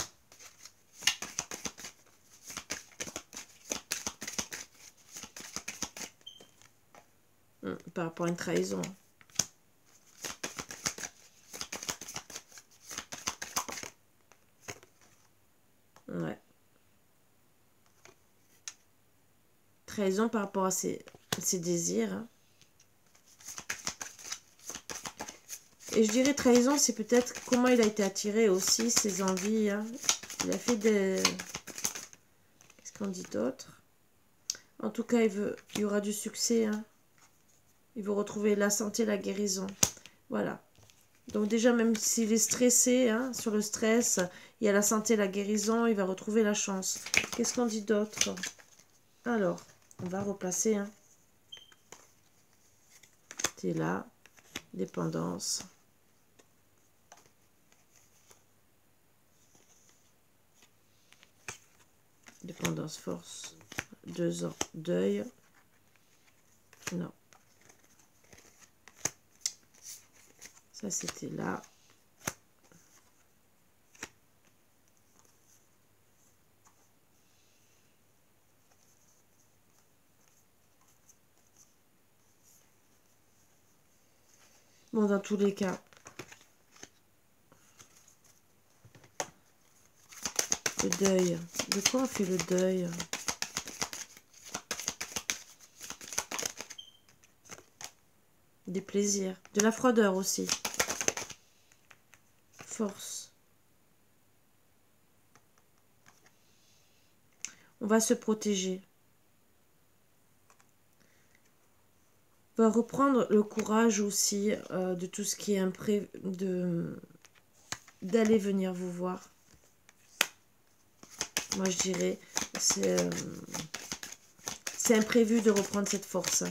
Par rapport à une trahison. Ouais. Trahison par rapport à ses désirs. Hein. Et je dirais trahison, c'est peut-être comment il a été attiré aussi, ses envies. Hein. Il a fait des... Qu'est-ce qu'on dit d'autre? En tout cas, il y aura du succès. Hein. Il veut retrouver la santé, la guérison. Voilà. Donc déjà, même s'il est stressé, hein, sur le stress, il y a la santé, la guérison, il va retrouver la chance. Qu'est-ce qu'on dit d'autre? Alors, on va replacer. Hein. C'est là, dépendance. Dépendance, force. 2 ans, deuil. Non. Ça, c'était là. Bon, dans tous les cas. Le deuil. De quoi on fait le deuil? Des plaisirs. De la froideur aussi. Force. On va se protéger. On va reprendre le courage aussi de tout ce qui est d'aller venir vous voir. Moi, je dirais, c'est imprévu de reprendre cette force.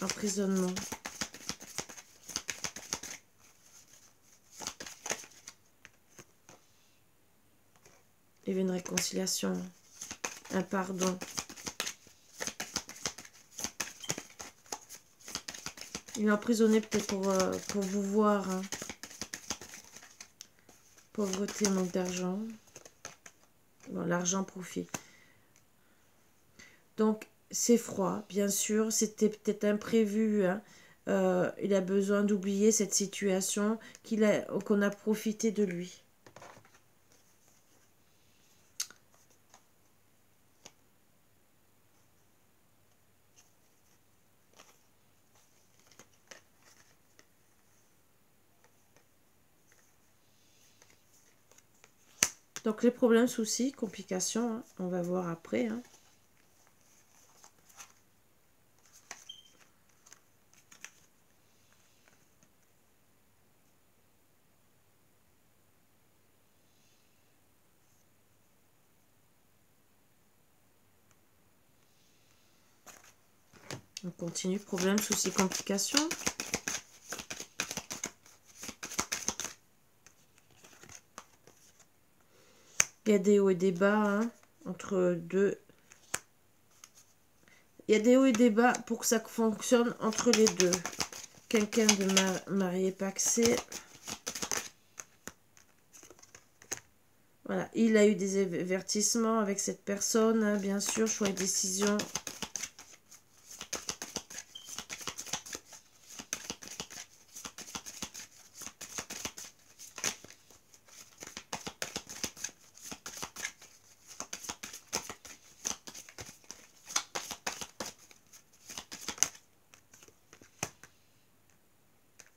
Emprisonnement. Il y avait une réconciliation, un pardon. Il est emprisonné peut-être pour vous voir. Hein. Pauvreté, manque d'argent. Bon, l'argent, profit. Donc, c'est froid, bien sûr. C'était peut-être imprévu. Hein. Il a besoin d'oublier cette situation, qu'on a profité de lui. Donc, les problèmes, soucis, complications, hein, on va voir après. Hein. On continue, problèmes, soucis, complications. Il y a des hauts et des bas, hein, entre deux. Il y a des hauts et des bas pour que ça fonctionne entre les deux. Quelqu'un de marié paxé. Voilà, il a eu des avertissements avec cette personne, hein, bien sûr, choix et décision.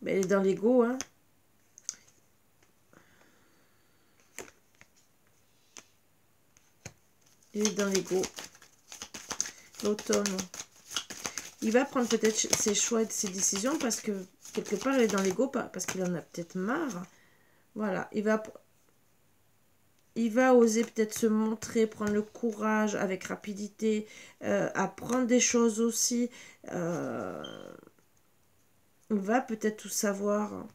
Mais elle est dans l'ego, hein. Il est dans l'ego. L'automne. Il va prendre peut-être ses choix et ses décisions parce que quelque part il est dans l'ego, parce qu'il en a peut-être marre. Voilà, il va oser peut-être se montrer, prendre le courage avec rapidité, apprendre des choses aussi. Il va peut-être tout savoir.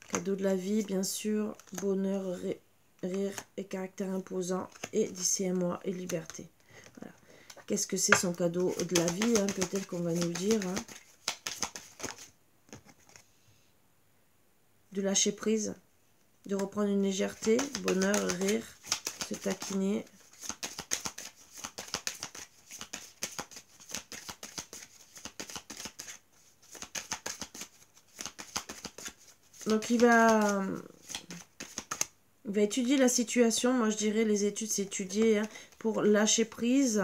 Cadeau de la vie, bien sûr. Bonheur, rire et caractère imposant. Et d'ici un mois et liberté. Voilà. Qu'est-ce que c'est son cadeau de la vie, hein? Peut-être qu'on va nous le dire. Hein. De lâcher prise. De reprendre une légèreté. Bonheur, rire. Se taquiner. Donc il va étudier la situation. Moi je dirais les études c'est étudier, hein, pour lâcher prise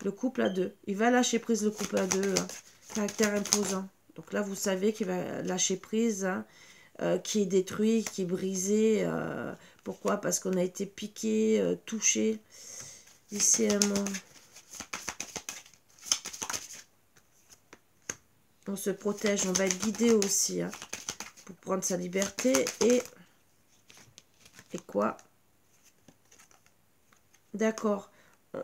le couple à deux. Il va lâcher prise le couple à deux. Hein, caractère imposant. Donc là vous savez qu'il va lâcher prise, hein, qui est détruit, qui est brisé. Pourquoi? Parce qu'on a été piqué, touché. Ici un mot. On se protège, on va être guidé aussi, hein, pour prendre sa liberté. Et quoi? D'accord.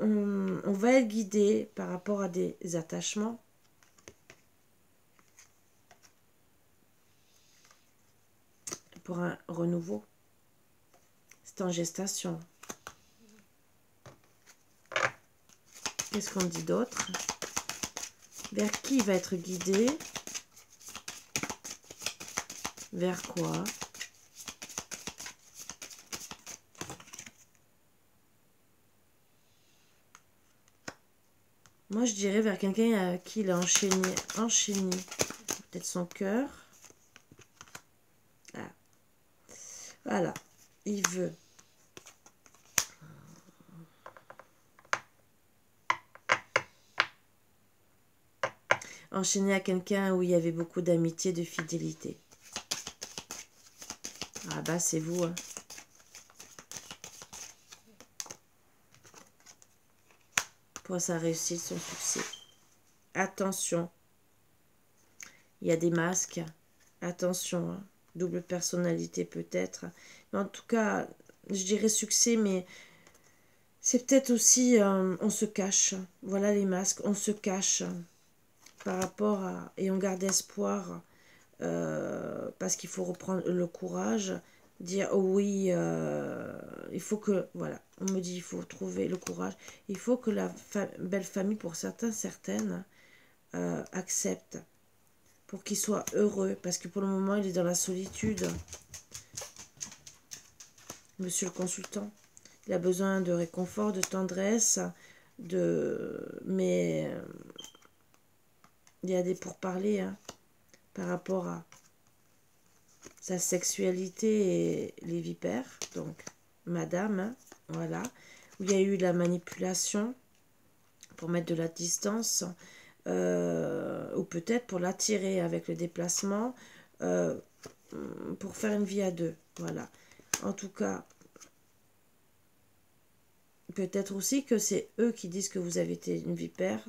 On va être guidé par rapport à des attachements. Pour un renouveau. C'est en gestation. Qu'est-ce qu'on dit d'autre? Vers qui il va être guidé? Vers quoi? Moi, je dirais vers quelqu'un à qui il a enchaîné. Peut-être son cœur. Ah. Voilà. Il veut. Enchaîner à quelqu'un où il y avait beaucoup d'amitié, de fidélité. Ah bah, c'est vous, hein. Pour sa réussite, son succès. Attention. Il y a des masques. Attention, hein. Double personnalité peut-être. Mais en tout cas, je dirais succès, mais c'est peut-être aussi, on se cache. Voilà les masques, on se cache par rapport à... Et on garde espoir, parce qu'il faut reprendre le courage, dire oh oui, il faut que... Voilà, on me dit il faut trouver le courage. Il faut que la belle famille, pour certains, certaines, accepte. Pour qu'il soit heureux, parce que pour le moment, il est dans la solitude. Monsieur le consultant, il a besoin de réconfort, de tendresse, mais il y a des pourparlers, hein, par rapport à sa sexualité et les vipères, donc madame, hein, voilà, où il y a eu la manipulation pour mettre de la distance, ou peut-être pour l'attirer avec le déplacement, pour faire une vie à deux, voilà. En tout cas, peut-être aussi que c'est eux qui disent que vous avez été une vipère.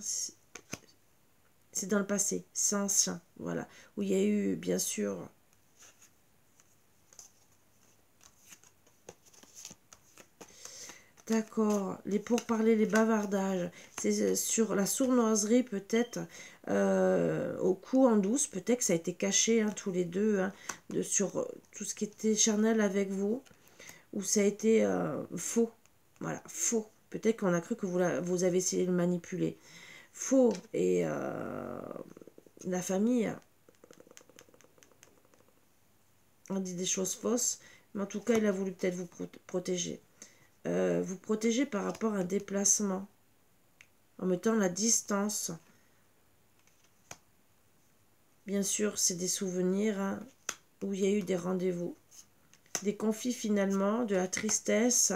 C'est dans le passé, c'est ancien, voilà. Où il y a eu, bien sûr, d'accord, les pourparlers, les bavardages, c'est sur la sournoiserie peut-être, au cou en douce, peut-être que ça a été caché, hein, tous les deux, hein, sur tout ce qui était charnel avec vous, ou ça a été faux, voilà, faux. Peut-être qu'on a cru que vous avez essayé de le manipuler. Faux, et la famille a dit des choses fausses, mais en tout cas, il a voulu peut-être vous protéger. Vous protéger par rapport à un déplacement, en mettant la distance. Bien sûr, c'est des souvenirs, hein, où il y a eu des rendez-vous, des conflits finalement, de la tristesse,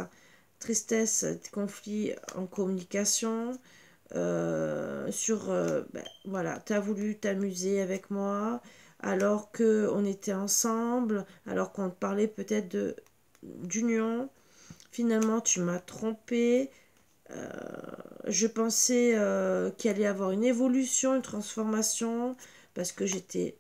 conflits en communication, voilà, tu as voulu t'amuser avec moi, alors qu'on était ensemble, alors qu'on parlait peut-être d'union, Finalement, tu m'as trompé. Je pensais qu'il allait y avoir une évolution, une transformation, parce que j'étais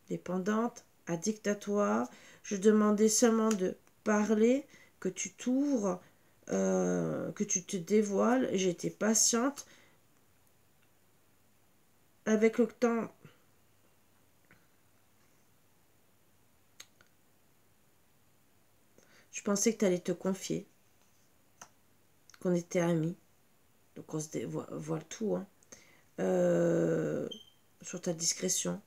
dépendante, addict à toi. Je demandais seulement de parler, que tu t'ouvres, que tu te dévoiles. J'étais patiente. Avec le temps, je pensais que tu allais te confier, qu'on était amis. Donc on se dévoile tout, hein. Sur ta discrétion.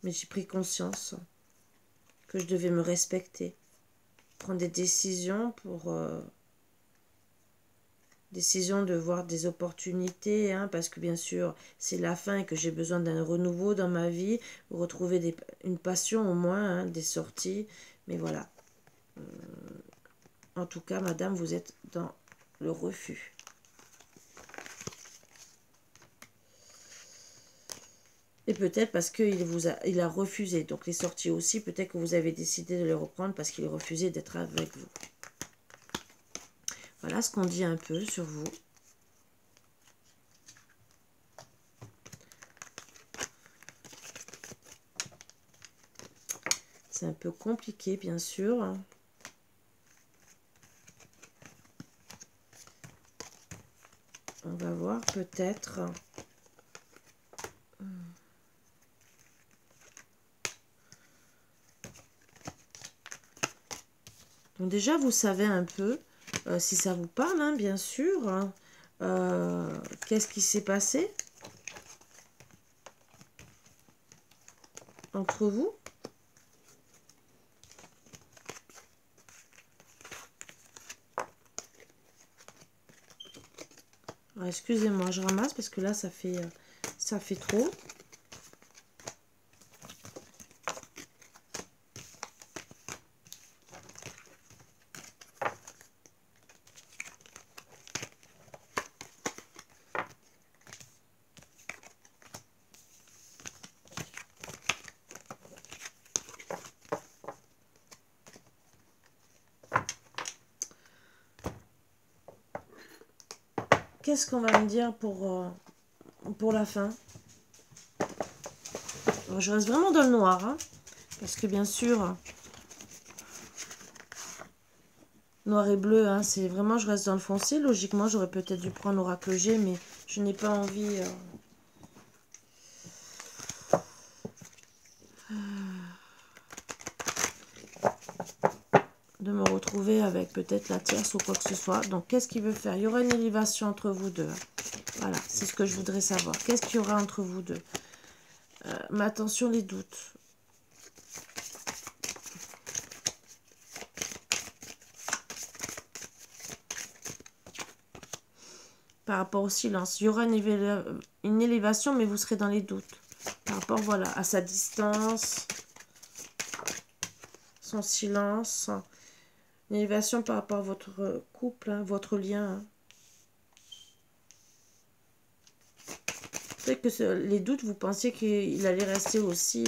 Mais j'ai pris conscience que je devais me respecter, prendre des décisions pour décision de voir des opportunités, hein, parce que bien sûr c'est la fin et que j'ai besoin d'un renouveau dans ma vie, retrouver une passion au moins, hein, des sorties, mais voilà. En tout cas, madame, vous êtes dans le refus. Et peut-être parce qu'il a refusé. Donc les sorties aussi, peut-être que vous avez décidé de les reprendre parce qu'il refusait d'être avec vous. Voilà ce qu'on dit un peu sur vous. C'est un peu compliqué, bien sûr. On va voir peut-être. Donc déjà, vous savez un peu, si ça vous parle, hein, bien sûr, hein, qu'est-ce qui s'est passé entre vous. Excusez-moi, je ramasse parce que là, ça fait trop. Qu'est-ce qu'on va me dire pour la fin? Alors, je reste vraiment dans le noir, hein, parce que bien sûr, noir et bleu, hein, c'est vraiment, je reste dans le foncé. Logiquement, j'aurais peut-être dû prendre l'oracle G, mais je n'ai pas envie de me retrouver avec peut-être la tierce ou quoi que ce soit. Donc, qu'est-ce qu'il veut faire? Il y aura une élévation entre vous deux. Voilà, c'est ce que je voudrais savoir. Qu'est-ce qu'il y aura entre vous deux? Mais attention, les doutes. Par rapport au silence. Il y aura une élévation, mais vous serez dans les doutes. Par rapport, voilà, à sa distance, son silence. Une élévation par rapport à votre couple, hein, votre lien. Hein. C'est que les doutes, vous pensiez qu'il allait rester aussi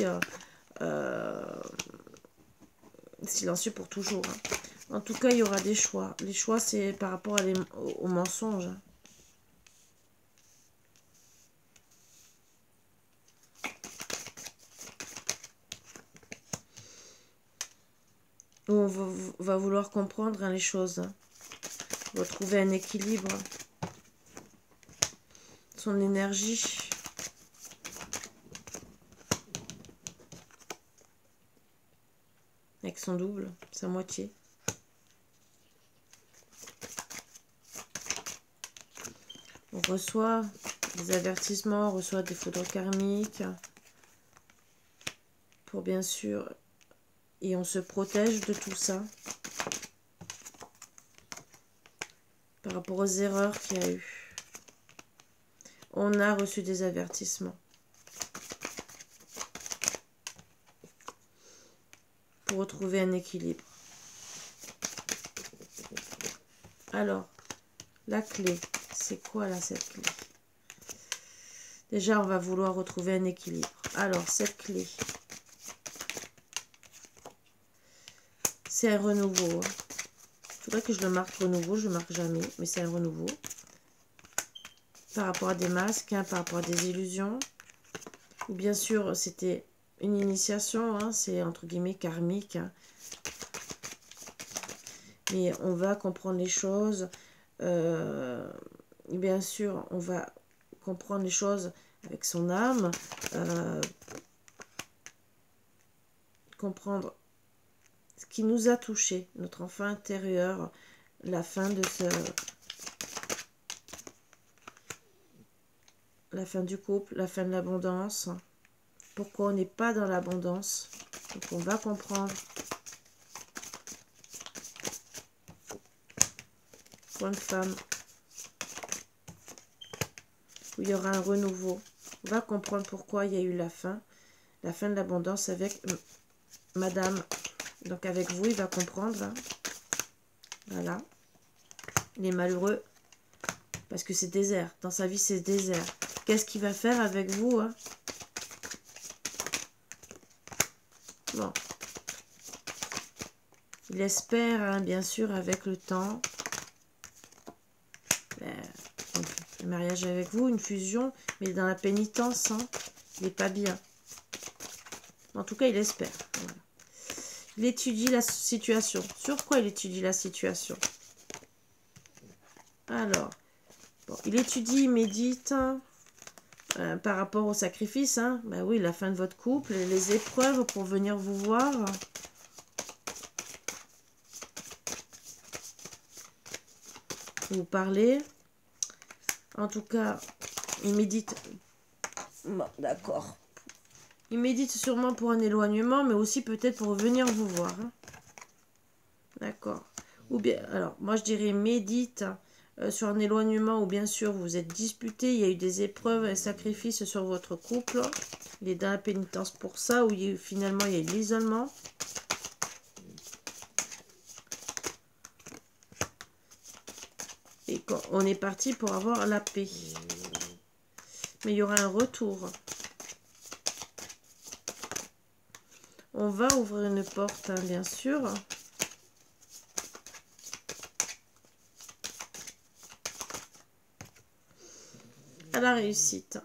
silencieux pour toujours. Hein. En tout cas, il y aura des choix. Les choix, c'est par rapport aux mensonges. Hein. On va vouloir comprendre, hein, les choses. Hein. Retrouver un équilibre. Son énergie. Avec son double, sa moitié. On reçoit des avertissements, on reçoit des foudres karmiques. Pour bien sûr... Et on se protège de tout ça. Par rapport aux erreurs qu'il y a eu. On a reçu des avertissements. Pour retrouver un équilibre. Alors, la clé, c'est quoi là cette clé? Déjà, on va vouloir retrouver un équilibre. Alors, cette clé... C'est un renouveau. Il faudrait que je le marque renouveau. Je ne le marque jamais, mais c'est un renouveau. Par rapport à des masques, hein, par rapport à des illusions. Ou bien sûr, c'était une initiation. Hein, c'est entre guillemets karmique. Hein. Mais on va comprendre les choses. Bien sûr, on va comprendre les choses avec son âme. Comprendre ce qui nous a touché, notre enfant intérieur, la fin de la fin du couple, la fin de l'abondance, pourquoi on n'est pas dans l'abondance. Donc on va comprendre. Pour une femme, où il y aura un renouveau, on va comprendre pourquoi il y a eu la fin de l'abondance avec madame. Donc avec vous, il va comprendre. Hein. Voilà. Il est malheureux parce que c'est désert. Dans sa vie, c'est désert. Qu'est-ce qu'il va faire avec vous hein? Bon. Il espère, hein, bien sûr, avec le temps. Donc, un mariage avec vous, une fusion, mais dans la pénitence. Hein. Il n'est pas bien. En tout cas, il espère. Voilà. Il étudie la situation. Sur quoi il étudie la situation? Alors, bon, il étudie, il médite par rapport au sacrifice. Hein. Ben oui, la fin de votre couple, les épreuves pour venir vous voir. Vous parler. En tout cas, il médite. Bon, d'accord. Il médite sûrement pour un éloignement, mais aussi peut-être pour venir vous voir. Hein. D'accord. Ou bien, alors, moi je dirais médite sur un éloignement où bien sûr vous êtes disputé, il y a eu des épreuves, un sacrifice sur votre couple. Il est dans la pénitence pour ça, ou finalement il y a eu de l'isolement. Et on est parti pour avoir la paix. Mais il y aura un retour. On va ouvrir une porte, hein, bien sûr. À la réussite.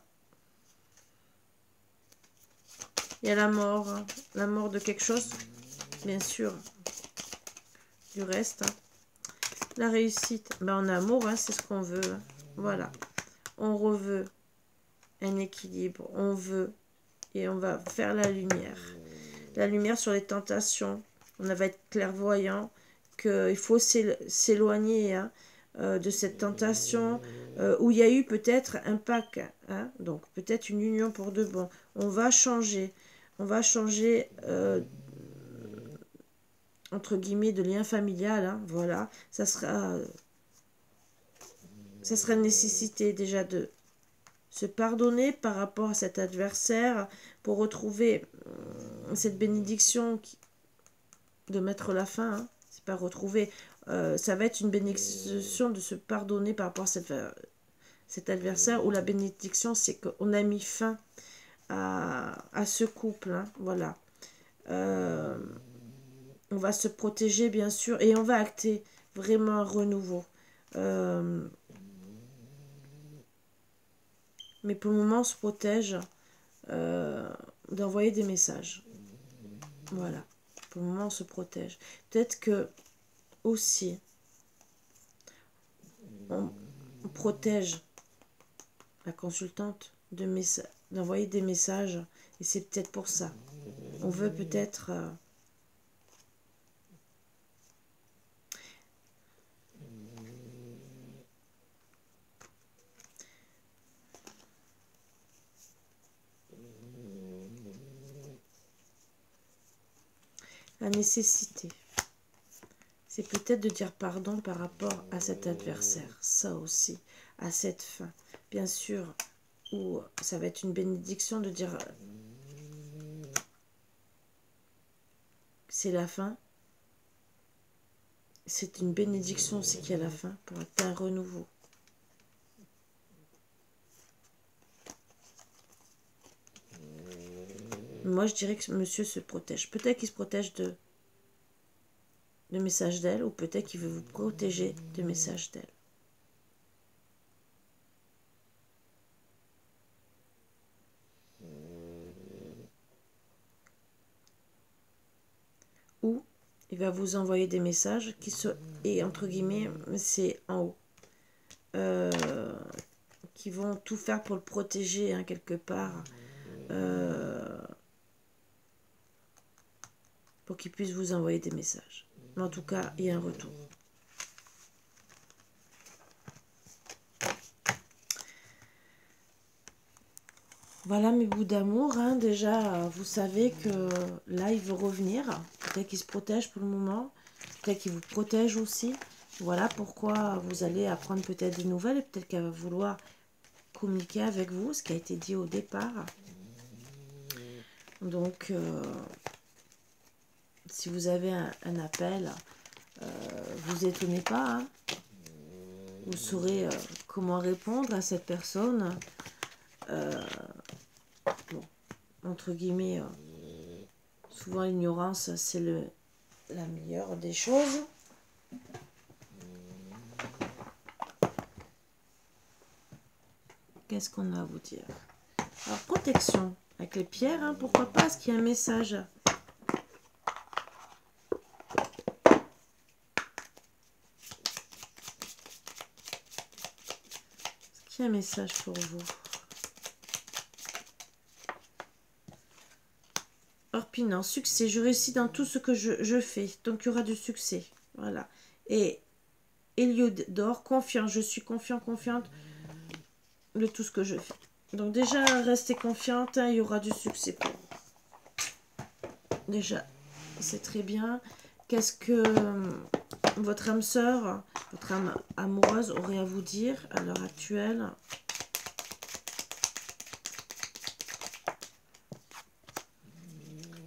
Il y a la mort de quelque chose, bien sûr. Du reste, hein. La réussite, ben en amour, hein, c'est ce qu'on veut. Hein. Voilà. On reveut un équilibre. On veut et on va faire la lumière. La lumière sur les tentations. On va être clairvoyant qu'il faut s'éloigner hein, de cette tentation où il y a eu peut-être un pacte. Hein, donc peut-être une union pour de bon. On va changer. On va changer entre guillemets de lien familial. Hein, voilà. Ça sera une nécessité déjà de se pardonner par rapport à cet adversaire pour retrouver cette bénédiction de mettre la fin. Hein. C'est pas retrouver. Ça va être une bénédiction de se pardonner par rapport à cet adversaire où la bénédiction c'est qu'on a mis fin à ce couple. Hein. Voilà. On va se protéger bien sûr et on va acter vraiment un renouveau. Mais pour le moment, on se protège d'envoyer des messages. Voilà. Pour le moment, on se protège. Peut-être que aussi, on protège la consultante d'envoyer des messages. Et c'est peut-être pour ça. On veut peut-être... la nécessité, c'est peut-être de dire pardon par rapport à cet adversaire, ça aussi, à cette fin. Bien sûr, où ça va être une bénédiction de dire c'est la fin. C'est une bénédiction aussi qu'il y a la fin pour un renouveau. Moi, je dirais que monsieur se protège. Peut-être qu'il se protège de de messages d'elle, ou peut-être qu'il veut vous protéger de messages d'elle. Ou il va vous envoyer des messages qui sont, et entre guillemets, c'est en haut, qui vont tout faire pour le protéger, hein, quelque part, pour qu'il puisse vous envoyer des messages. Mais en tout cas, il y a un retour. Voilà mes bouts d'amour, hein. Déjà, vous savez que là, il veut revenir. Peut-être qu'il se protège pour le moment. Peut-être qu'il vous protège aussi. Voilà pourquoi vous allez apprendre peut-être des nouvelles. Et peut-être qu'elle va vouloir communiquer avec vous, ce qui a été dit au départ. Donc, si vous avez un appel, vous étonnez pas. Hein. Vous saurez comment répondre à cette personne. Bon, entre guillemets, souvent l'ignorance, c'est la meilleure des choses. Qu'est-ce qu'on a à vous dire? Alors, protection. Avec les pierres, hein, pourquoi pas? Est-ce qu'il y a un message? Est-ce qu'il y a un message pour vous? Orpinant, succès. Je réussis dans tout ce que je fais. Donc, il y aura du succès. Voilà. Et Héliodore, confiant. Je suis confiante de tout ce que je fais. Donc, déjà, restez confiante. Hein, il y aura du succès pour vous. Déjà, c'est très bien. Qu'est-ce que votre âme sœur, votre âme amoureuse aurait à vous dire à l'heure actuelle?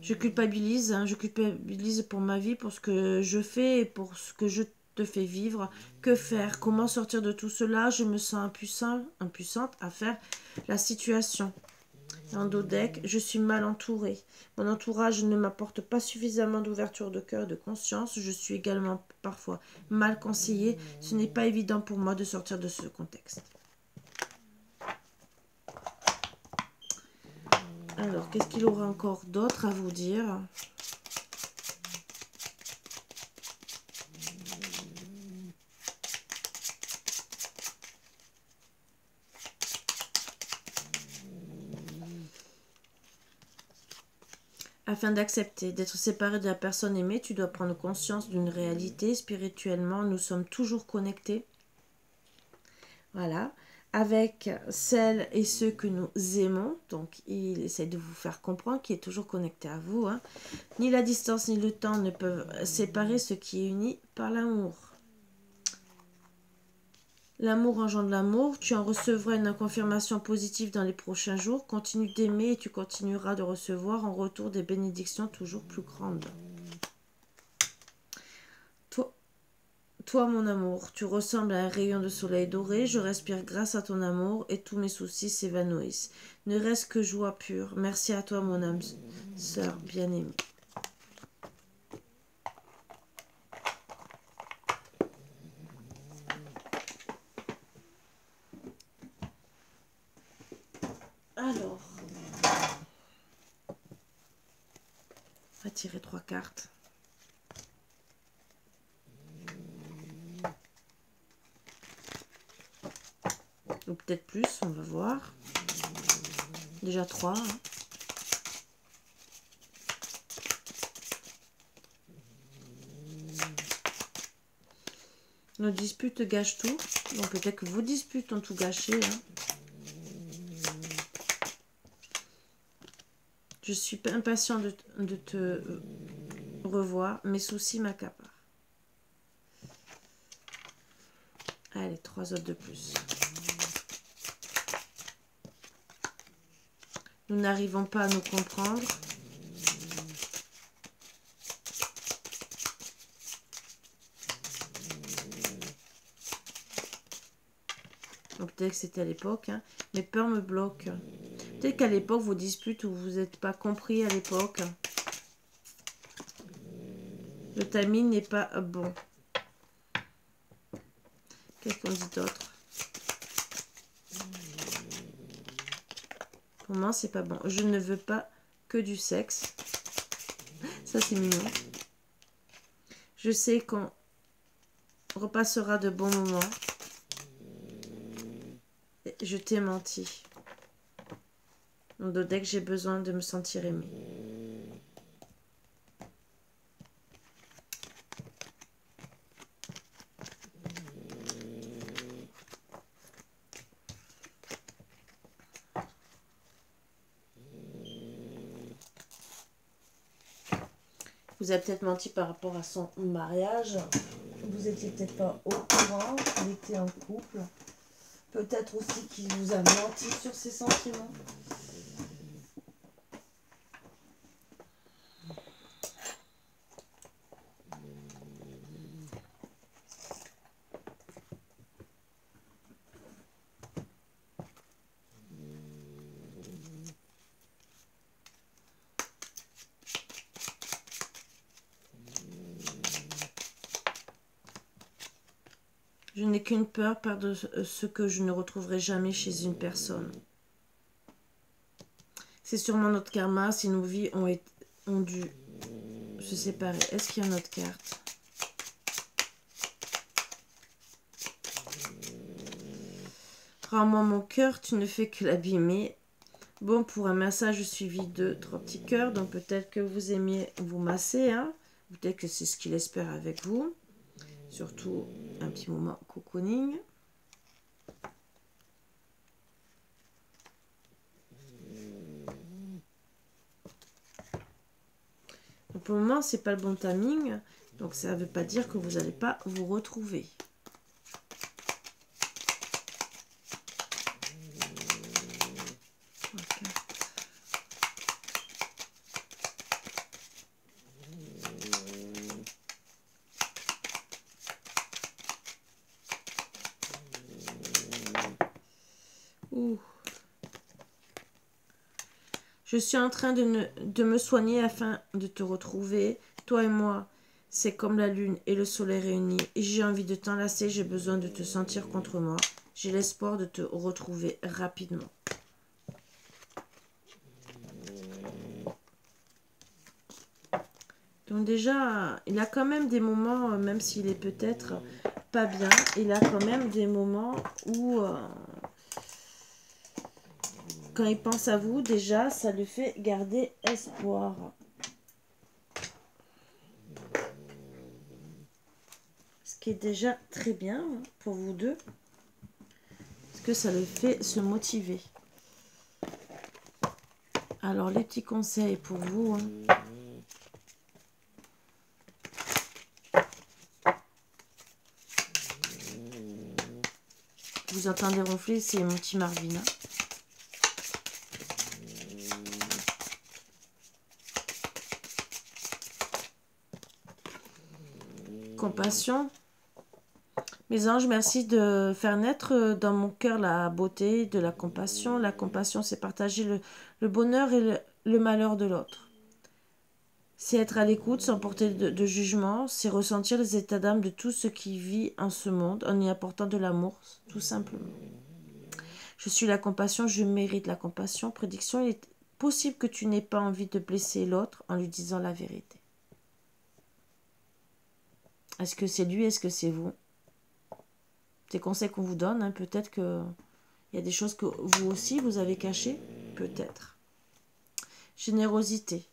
Je culpabilise, hein, je culpabilise pour ma vie, pour ce que je fais et pour ce que je te fais vivre. Que faire? Comment sortir de tout cela? Je me sens impuissante à faire la situation. En dos deck, je suis mal entourée. Mon entourage ne m'apporte pas suffisamment d'ouverture de cœur et de conscience. Je suis également parfois mal conseillée. Ce n'est pas évident pour moi de sortir de ce contexte. Alors, qu'est-ce qu'il aura encore d'autre à vous dire? Afin d'accepter d'être séparé de la personne aimée, tu dois prendre conscience d'une réalité. Spirituellement, nous sommes toujours connectés. Voilà. Avec celles et ceux que nous aimons. Donc, il essaie de vous faire comprendre qu'il est toujours connecté à vous. Hein. Ni la distance ni le temps ne peuvent séparer ce qui est uni par l'amour. L'amour engendre l'amour. Tu en recevras une confirmation positive dans les prochains jours. Continue d'aimer et tu continueras de recevoir en retour des bénédictions toujours plus grandes. Toi, mon amour, tu ressembles à un rayon de soleil doré. Je respire grâce à ton amour et tous mes soucis s'évanouissent. Ne reste que joie pure. Merci à toi, mon âme sœur bien-aimée. Alors, on va tirer 3 cartes. Ou peut-être plus, on va voir. Déjà 3. Hein. Nos disputes gâchent tout. Donc peut-être que vos disputes ont tout gâché. Hein. Je suis impatient de te revoir. Mes soucis m'accaparent. Allez, 3 autres de plus. Nous n'arrivons pas à nous comprendre. Peut-être que c'était à l'époque. Hein. Mes peurs me bloquent. Peut-être qu'à l'époque, vos disputes où vous n'êtes pas compris à l'époque. Le timing n'est pas bon. Qu'est-ce qu'on dit d'autre? Pour moi, c'est pas bon. Je ne veux pas que du sexe. Ça, c'est mignon. Je sais qu'on repassera de bons moments. Je t'ai menti. Donc, dès que j'ai besoin de me sentir aimée. Vous avez peut-être menti par rapport à son mariage. Vous n'étiez peut-être pas au courant qu'il était en couple. Peut-être aussi qu'il vous a menti sur ses sentiments. Je n'ai qu'une peur de ce que je ne retrouverai jamais chez une personne. C'est sûrement notre karma si nos vies ont dû se séparer. Est-ce qu'il y a une autre carte? Rends-moi mon cœur, tu ne fais que l'abîmer. Bon, pour un massage suivi de 3 petits cœurs, donc peut-être que vous aimiez vous masser, hein? Peut-être que c'est ce qu'il espère avec vous. Surtout un petit moment cocooning. Donc pour le moment, c'est pas le bon timing. Donc ça ne veut pas dire que vous n'allez pas vous retrouver. Je suis en train de me soigner afin de te retrouver. Toi et moi, c'est comme la lune et le soleil réunis. Et j'ai envie de t'enlacer, j'ai besoin de te sentir contre moi. J'ai l'espoir de te retrouver rapidement. Donc déjà, il a quand même des moments, même s'il est peut-être pas bien, il a quand même des moments où... quand il pense à vous, déjà, ça lui fait garder espoir. Ce qui est déjà très bien pour vous deux. Parce que ça le fait se motiver. Alors, les petits conseils pour vous. Vous entendez ronfler, c'est mon petit Marvin. Compassion. Mes anges, merci de faire naître dans mon cœur la beauté de la compassion. La compassion, c'est partager le bonheur et le malheur de l'autre. C'est être à l'écoute sans porter de jugement. C'est ressentir les états d'âme de tout ce qui vit en ce monde en y apportant de l'amour, tout simplement. Je suis la compassion, je mérite la compassion. Prédiction, il est possible que tu n'aies pas envie de blesser l'autre en lui disant la vérité. Est-ce que c'est lui, est-ce que c'est vous? Ces conseils qu'on vous donne, hein, peut-être qu'il y a des choses que vous aussi, vous avez cachées. Peut-être. Générosité.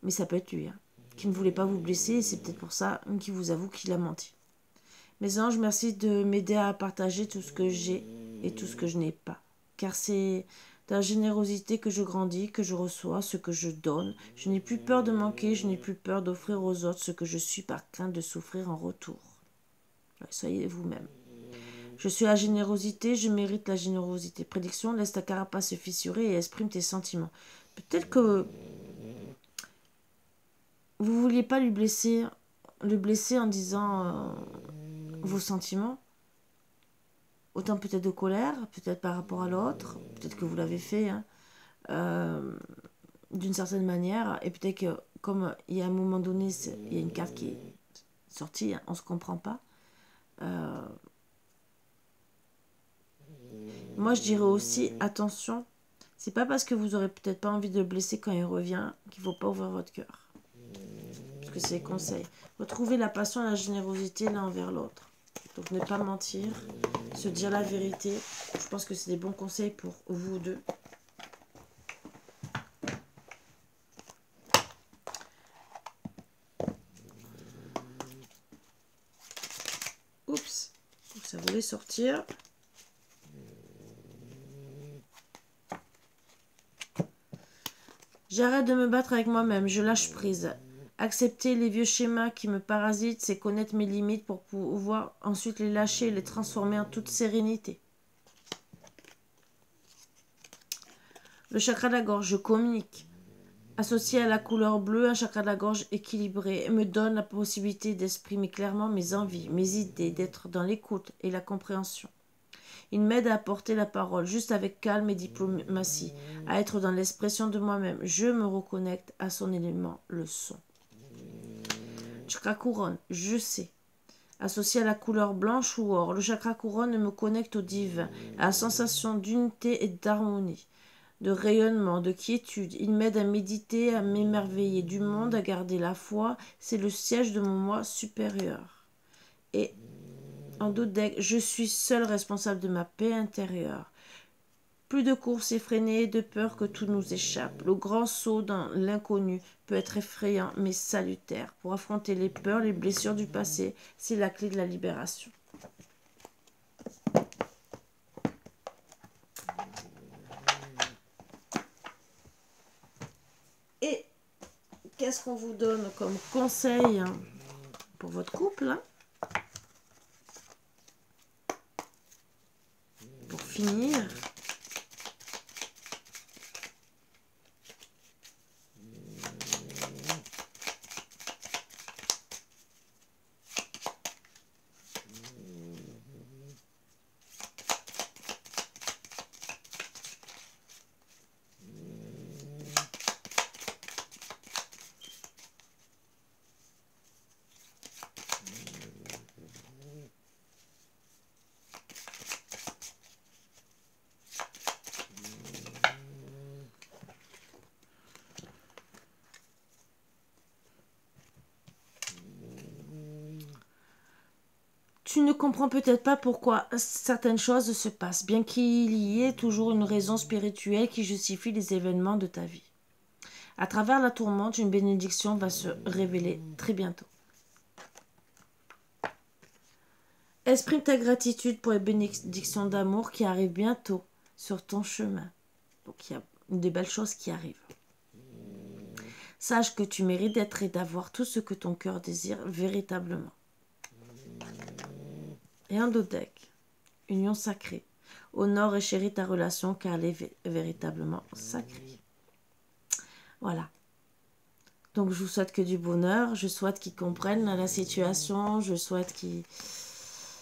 Mais ça peut être lui, hein, qui ne voulait pas vous blesser. Et c'est peut-être pour ça qu'il vous avoue qu'il a menti. Mes anges, merci de m'aider à partager tout ce que j'ai et tout ce que je n'ai pas. Car c'est de la générosité que je grandis, que je reçois, ce que je donne. Je n'ai plus peur de manquer, je n'ai plus peur d'offrir aux autres ce que je suis par crainte de souffrir en retour. Soyez vous-même. Je suis la générosité, je mérite la générosité. Prédiction, laisse ta carapace se fissurer et exprime tes sentiments. Peut-être que vous ne vouliez pas le blesser en disant vos sentiments. Autant peut-être de colère, peut-être par rapport à l'autre, peut-être que vous l'avez fait d'une certaine manière, et peut-être que comme il y a un moment donné, il y a une carte qui est sortie, hein, on ne se comprend pas. Moi, je dirais aussi, attention, c'est pas parce que vous aurez peut-être pas envie de le blesser quand il revient qu'il faut pas ouvrir votre cœur. Parce que c'est les conseils. Retrouvez la passion et la générosité l'un envers l'autre. Donc ne pas mentir, se dire la vérité. Je pense que c'est des bons conseils pour vous deux. Oups, ça voulait sortir. J'arrête de me battre avec moi-même, je lâche prise. Accepter les vieux schémas qui me parasitent, c'est connaître mes limites pour pouvoir ensuite les lâcher et les transformer en toute sérénité. Le chakra de la gorge, je communique. Associé à la couleur bleue, un chakra de la gorge équilibré me donne la possibilité d'exprimer clairement mes envies, mes idées, d'être dans l'écoute et la compréhension. Il m'aide à apporter la parole, juste avec calme et diplomatie, à être dans l'expression de moi-même. Je me reconnecte à son élément, le son. Chakra couronne, je sais. Associé à la couleur blanche ou or, le chakra couronne me connecte au divin, à la sensation d'unité et d'harmonie, de rayonnement, de quiétude. Il m'aide à méditer, à m'émerveiller du monde, à garder la foi. C'est le siège de mon moi supérieur. Et en Dodec, je suis seul responsable de ma paix intérieure. Plus de courses effrénées, de peur que tout nous échappe. Le grand saut dans l'inconnu peut être effrayant mais salutaire. Pour affronter les peurs, les blessures du passé, c'est la clé de la libération. Et qu'est-ce qu'on vous donne comme conseil pour votre couple, hein? Pour finir, tu ne comprends peut-être pas pourquoi certaines choses se passent, bien qu'il y ait toujours une raison spirituelle qui justifie les événements de ta vie. À travers la tourmente, une bénédiction va se révéler très bientôt. Exprime ta gratitude pour les bénédictions d'amour qui arrivent bientôt sur ton chemin. Donc il y a des belles choses qui arrivent. Sache que tu mérites d'être et d'avoir tout ce que ton cœur désire véritablement. Et un Dodec, union sacrée. Honore et chéris ta relation car elle est véritablement sacrée. Voilà. Donc je vous souhaite que du bonheur. Je souhaite qu'ils comprennent la situation. Je souhaite qu'ils...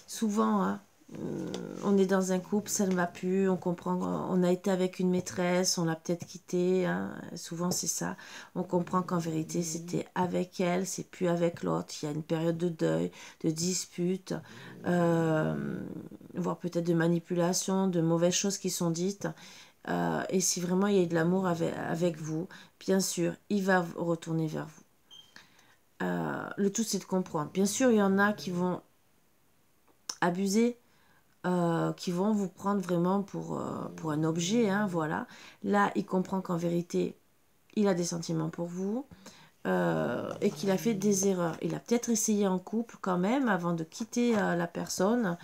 Souvent, hein, on est dans un couple, ça ne va plus, on comprend, on a été avec une maîtresse, on l'a peut-être quittée, hein, souvent c'est ça. On comprend qu'en vérité c'était avec elle, c'est plus avec l'autre. Il y a une période de deuil, de dispute, voire peut-être de manipulation, de mauvaises choses qui sont dites. Et si vraiment il y a de l'amour avec vous, bien sûr, il va retourner vers vous. Le tout c'est de comprendre. Bien sûr, il y en a qui vont abuser, qui vont vous prendre vraiment pour un objet, hein, voilà. Là, il comprend qu'en vérité, il a des sentiments pour vous et qu'il a fait des erreurs. Il a peut-être essayé en couple quand même avant de quitter la personne.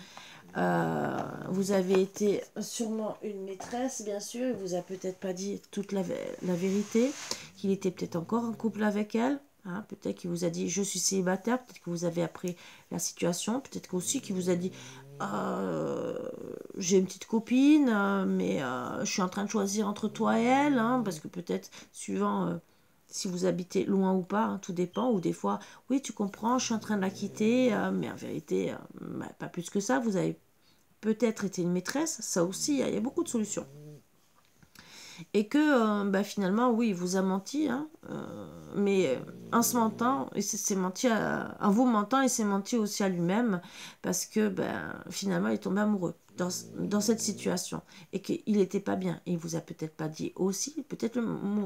Vous avez été sûrement une maîtresse, bien sûr. Il vous a peut-être pas dit toute la vérité, qu'il était peut-être encore en couple avec elle. Hein, peut-être qu'il vous a dit je suis célibataire, peut-être que vous avez appris la situation, peut-être aussi qu'il vous a dit j'ai une petite copine, mais je suis en train de choisir entre toi et elle, hein, parce que peut-être suivant si vous habitez loin ou pas, hein, tout dépend, ou des fois oui tu comprends, je suis en train de la quitter, mais en vérité pas plus que ça, vous avez peut-être été une maîtresse, ça aussi, il y a beaucoup de solutions. Et que bah, finalement, oui, il vous a menti, hein, mais en se mentant, il s'est menti en vous mentant, il s'est menti aussi à lui-même parce que ben, finalement, il est tombé amoureux dans cette situation et qu'il n'était pas bien. Et il vous a peut-être pas dit aussi, peut-être le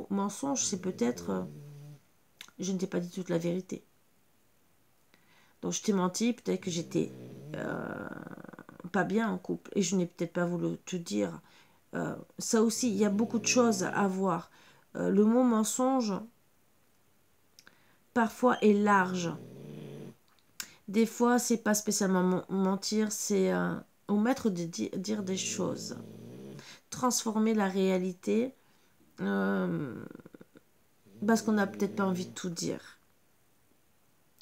mensonge, c'est peut-être je ne t'ai pas dit toute la vérité. Donc je t'ai menti, peut-être que j'étais pas bien en couple et je n'ai peut-être pas voulu te dire. Ça aussi, il y a beaucoup de choses à voir. Le mot mensonge, parfois, est large. Des fois, c'est pas spécialement mentir, c'est omettre de dire des choses. Transformer la réalité parce qu'on n'a peut-être pas envie de tout dire.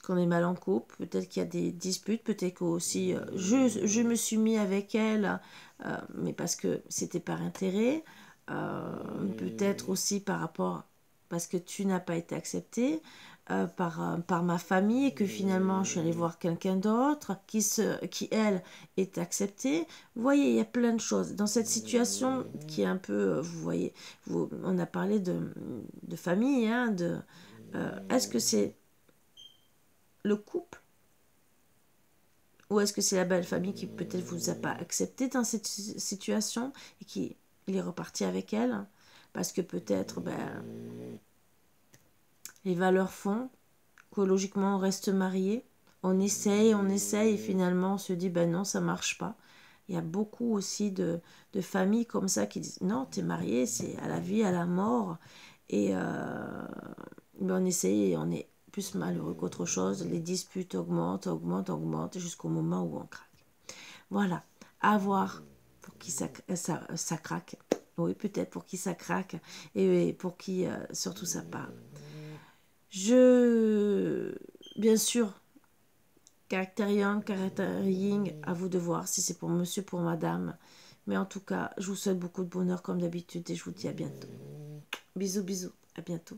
Qu'on est mal en couple, peut-être qu'il y a des disputes, peut-être que aussi je me suis mis avec elle, mais parce que c'était par intérêt, peut-être aussi par rapport, parce que tu n'as pas été accepté par ma famille et que finalement je suis allée voir quelqu'un d'autre qui elle est acceptée. Vous voyez, il y a plein de choses dans cette situation qui est un peu, vous voyez, on a parlé de famille, hein, est-ce que c'est le couple ou est-ce que c'est la belle famille qui peut-être vous a pas accepté dans cette situation et qui il est reparti avec elle parce que peut-être ben, les valeurs font que logiquement on reste marié, on essaye et finalement on se dit ben non ça marche pas. Il y a beaucoup aussi de familles comme ça qui disent non t'es marié c'est à la vie à la mort et ben, on essaye et on est plus malheureux qu'autre chose. Les disputes augmentent jusqu'au moment où on craque. Voilà, à voir pour qui ça craque. Oui, peut-être pour qui ça craque et pour qui surtout ça parle. Bien sûr, caractère yang, caractère yin, à vous de voir si c'est pour monsieur, pour madame. Mais en tout cas, je vous souhaite beaucoup de bonheur comme d'habitude et je vous dis à bientôt. Bisous, bisous, à bientôt.